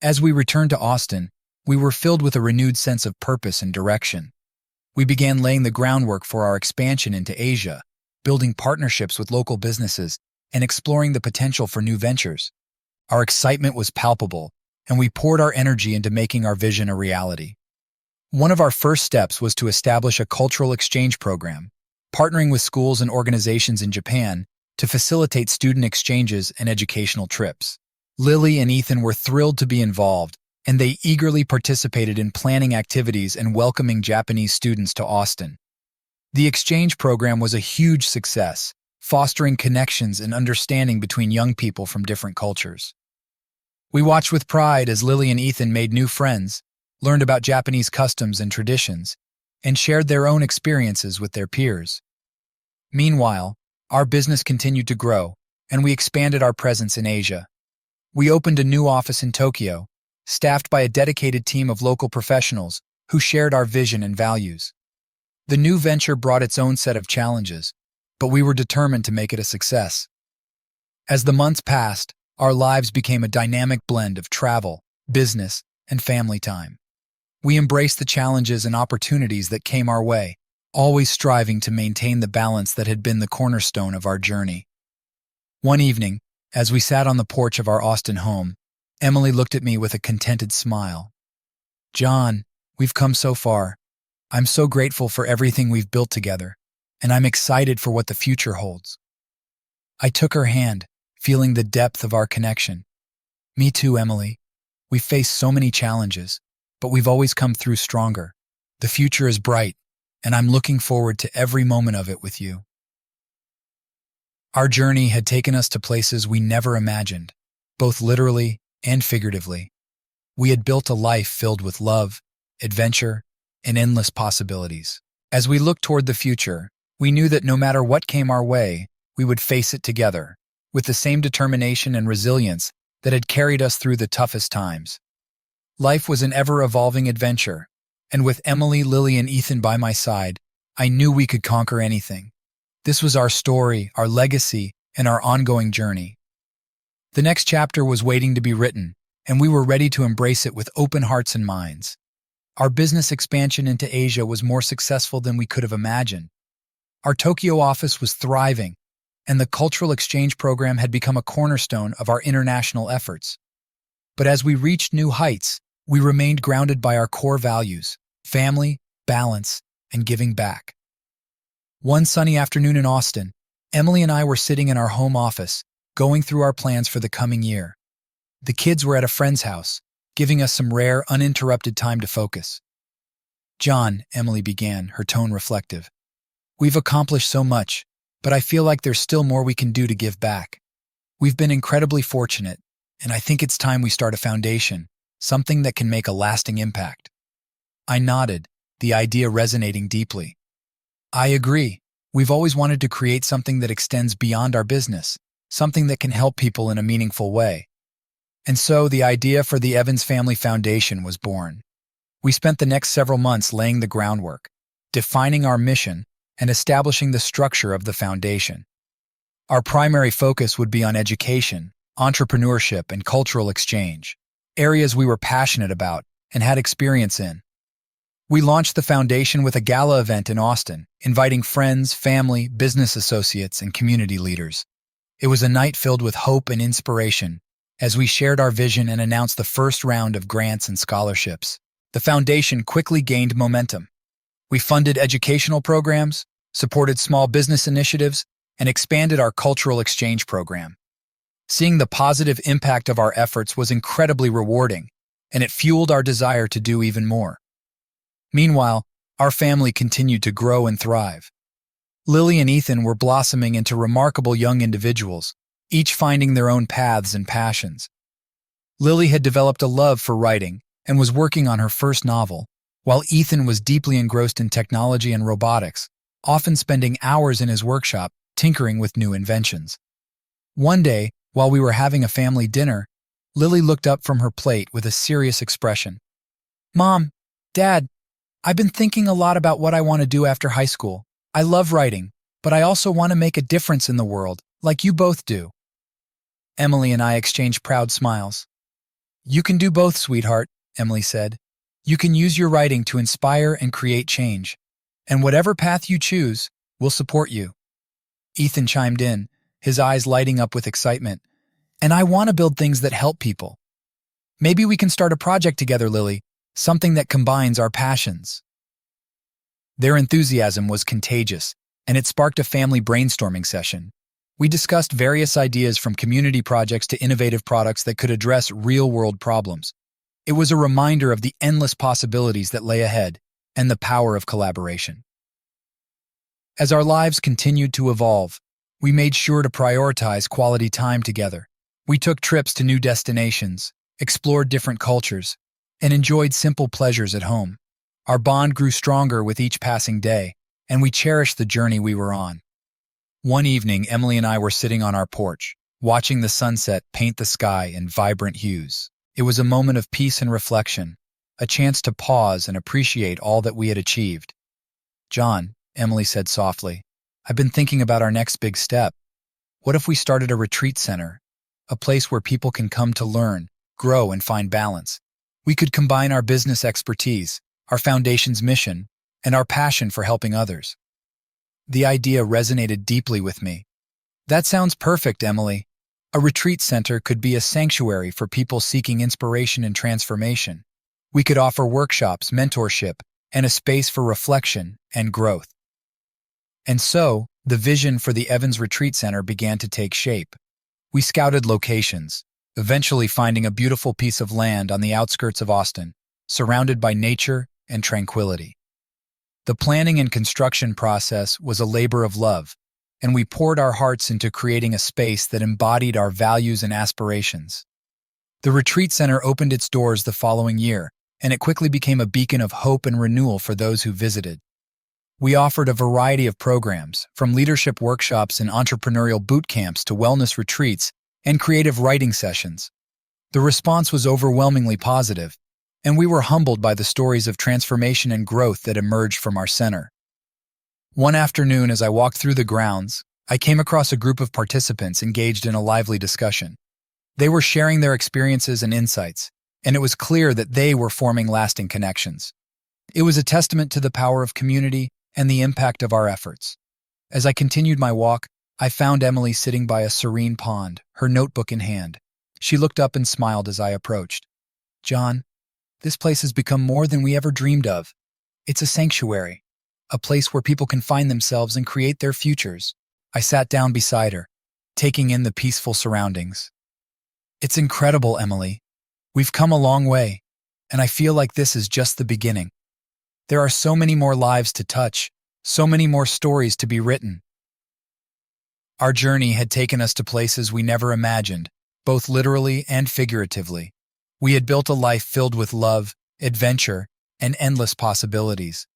As we returned to Austin, we were filled with a renewed sense of purpose and direction. We began laying the groundwork for our expansion into Asia, building partnerships with local businesses, and exploring the potential for new ventures. Our excitement was palpable, and we poured our energy into making our vision a reality. One of our first steps was to establish a cultural exchange program, partnering with schools and organizations in Japan to facilitate student exchanges and educational trips. Lily and Ethan were thrilled to be involved, and they eagerly participated in planning activities and welcoming Japanese students to Austin. The exchange program was a huge success, fostering connections and understanding between young people from different cultures. We watched with pride as Lily and Ethan made new friends, learned about Japanese customs and traditions, and shared their own experiences with their peers. Meanwhile, Our business continued to grow, and we expanded our presence in Asia. We opened a new office in Tokyo, staffed by a dedicated team of local professionals who shared our vision and values. The new venture brought its own set of challenges, but we were determined to make it a success. As the months passed, our lives became a dynamic blend of travel, business, and family time. We embraced the challenges and opportunities that came our way, always striving to maintain the balance that had been the cornerstone of our journey. One evening, as we sat on the porch of our Austin home, Emily looked at me with a contented smile. "John, we've come so far. I'm so grateful for everything we've built together, and I'm excited for what the future holds." I took her hand, feeling the depth of our connection. "Me too, Emily. We've faced so many challenges, but we've always come through stronger. The future is bright, and I'm looking forward to every moment of it with you." Our journey had taken us to places we never imagined, both literally and figuratively. We had built a life filled with love, adventure, and endless possibilities. As we looked toward the future, we knew that no matter what came our way, we would face it together, with the same determination and resilience that had carried us through the toughest times. Life was an ever-evolving adventure, and with Emily, Lily, and Ethan by my side, I knew we could conquer anything. This was our story, our legacy, and our ongoing journey. The next chapter was waiting to be written, and we were ready to embrace it with open hearts and minds. Our business expansion into Asia was more successful than we could have imagined. Our Tokyo office was thriving, and the cultural exchange program had become a cornerstone of our international efforts. But as we reached new heights, we remained grounded by our core values: family, balance, and giving back. One sunny afternoon in Austin, Emily and I were sitting in our home office, going through our plans for the coming year. The kids were at a friend's house, giving us some rare, uninterrupted time to focus. "John," Emily began, her tone reflective, "we've accomplished so much, but I feel like there's still more we can do to give back. We've been incredibly fortunate, and I think it's time we start a foundation, something that can make a lasting impact." I nodded, the idea resonating deeply. "I agree. We've always wanted to create something that extends beyond our business, something that can help people in a meaningful way." And so the idea for the Evans Family Foundation was born. We spent the next several months laying the groundwork, defining our mission, and establishing the structure of the foundation. Our primary focus would be on education, entrepreneurship, and cultural exchange, areas we were passionate about and had experience in. We launched the foundation with a gala event in Austin, inviting friends, family, business associates, and community leaders. It was a night filled with hope and inspiration as we shared our vision and announced the first round of grants and scholarships. The foundation quickly gained momentum. We funded educational programs, supported small business initiatives, and expanded our cultural exchange program. Seeing the positive impact of our efforts was incredibly rewarding, and it fueled our desire to do even more. Meanwhile, our family continued to grow and thrive. Lily and Ethan were blossoming into remarkable young individuals, each finding their own paths and passions. Lily had developed a love for writing and was working on her first novel, while Ethan was deeply engrossed in technology and robotics, often spending hours in his workshop tinkering with new inventions. One day, while we were having a family dinner, Lily looked up from her plate with a serious expression. "Mom, Dad, I've been thinking a lot about what I want to do after high school. I love writing, but I also want to make a difference in the world, like you both do." Emily and I exchanged proud smiles. "You can do both, sweetheart," Emily said. "You can use your writing to inspire and create change. And whatever path you choose, we'll support you." Ethan chimed in, his eyes lighting up with excitement. "And I want to build things that help people. Maybe we can start a project together, Lily, something that combines our passions." Their enthusiasm was contagious, and it sparked a family brainstorming session. We discussed various ideas from community projects to innovative products that could address real-world problems. It was a reminder of the endless possibilities that lay ahead and the power of collaboration. As our lives continued to evolve, we made sure to prioritize quality time together. We took trips to new destinations, explored different cultures, and enjoyed simple pleasures at home. Our bond grew stronger with each passing day, and we cherished the journey we were on. One evening, Emily and I were sitting on our porch, watching the sunset paint the sky in vibrant hues. It was a moment of peace and reflection, a chance to pause and appreciate all that we had achieved. "John," Emily said softly, "I've been thinking about our next big step. What if we started a retreat center, a place where people can come to learn, grow, and find balance? We could combine our business expertise, our foundation's mission, and our passion for helping others." The idea resonated deeply with me. "That sounds perfect, Emily. A retreat center could be a sanctuary for people seeking inspiration and transformation. We could offer workshops, mentorship, and a space for reflection and growth." And so, the vision for the Evans Retreat Center began to take shape. We scouted locations, eventually finding a beautiful piece of land on the outskirts of Austin, surrounded by nature and tranquility. The planning and construction process was a labor of love, and we poured our hearts into creating a space that embodied our values and aspirations. The retreat center opened its doors the following year, and it quickly became a beacon of hope and renewal for those who visited. We offered a variety of programs, from leadership workshops and entrepreneurial boot camps to wellness retreats and creative writing sessions. The response was overwhelmingly positive, and we were humbled by the stories of transformation and growth that emerged from our center. One afternoon, as I walked through the grounds, I came across a group of participants engaged in a lively discussion. They were sharing their experiences and insights, and it was clear that they were forming lasting connections. It was a testament to the power of community and the impact of our efforts. As I continued my walk, I found Emily sitting by a serene pond, her notebook in hand. She looked up and smiled as I approached. "John, this place has become more than we ever dreamed of. It's a sanctuary, a place where people can find themselves and create their futures." I sat down beside her, taking in the peaceful surroundings. "It's incredible, Emily. We've come a long way, and I feel like this is just the beginning. There are so many more lives to touch, so many more stories to be written." Our journey had taken us to places we never imagined, both literally and figuratively. We had built a life filled with love, adventure, and endless possibilities.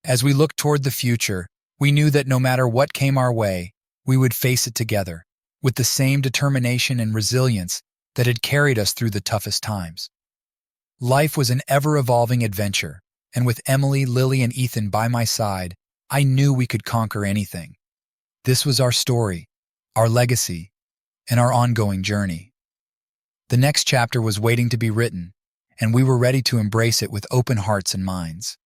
As we looked toward the future, we knew that no matter what came our way, we would face it together, with the same determination and resilience that had carried us through the toughest times. Life was an ever-evolving adventure, and with Emily, Lily, and Ethan by my side, I knew we could conquer anything. This was our story, our legacy, and our ongoing journey. The next chapter was waiting to be written, and we were ready to embrace it with open hearts and minds.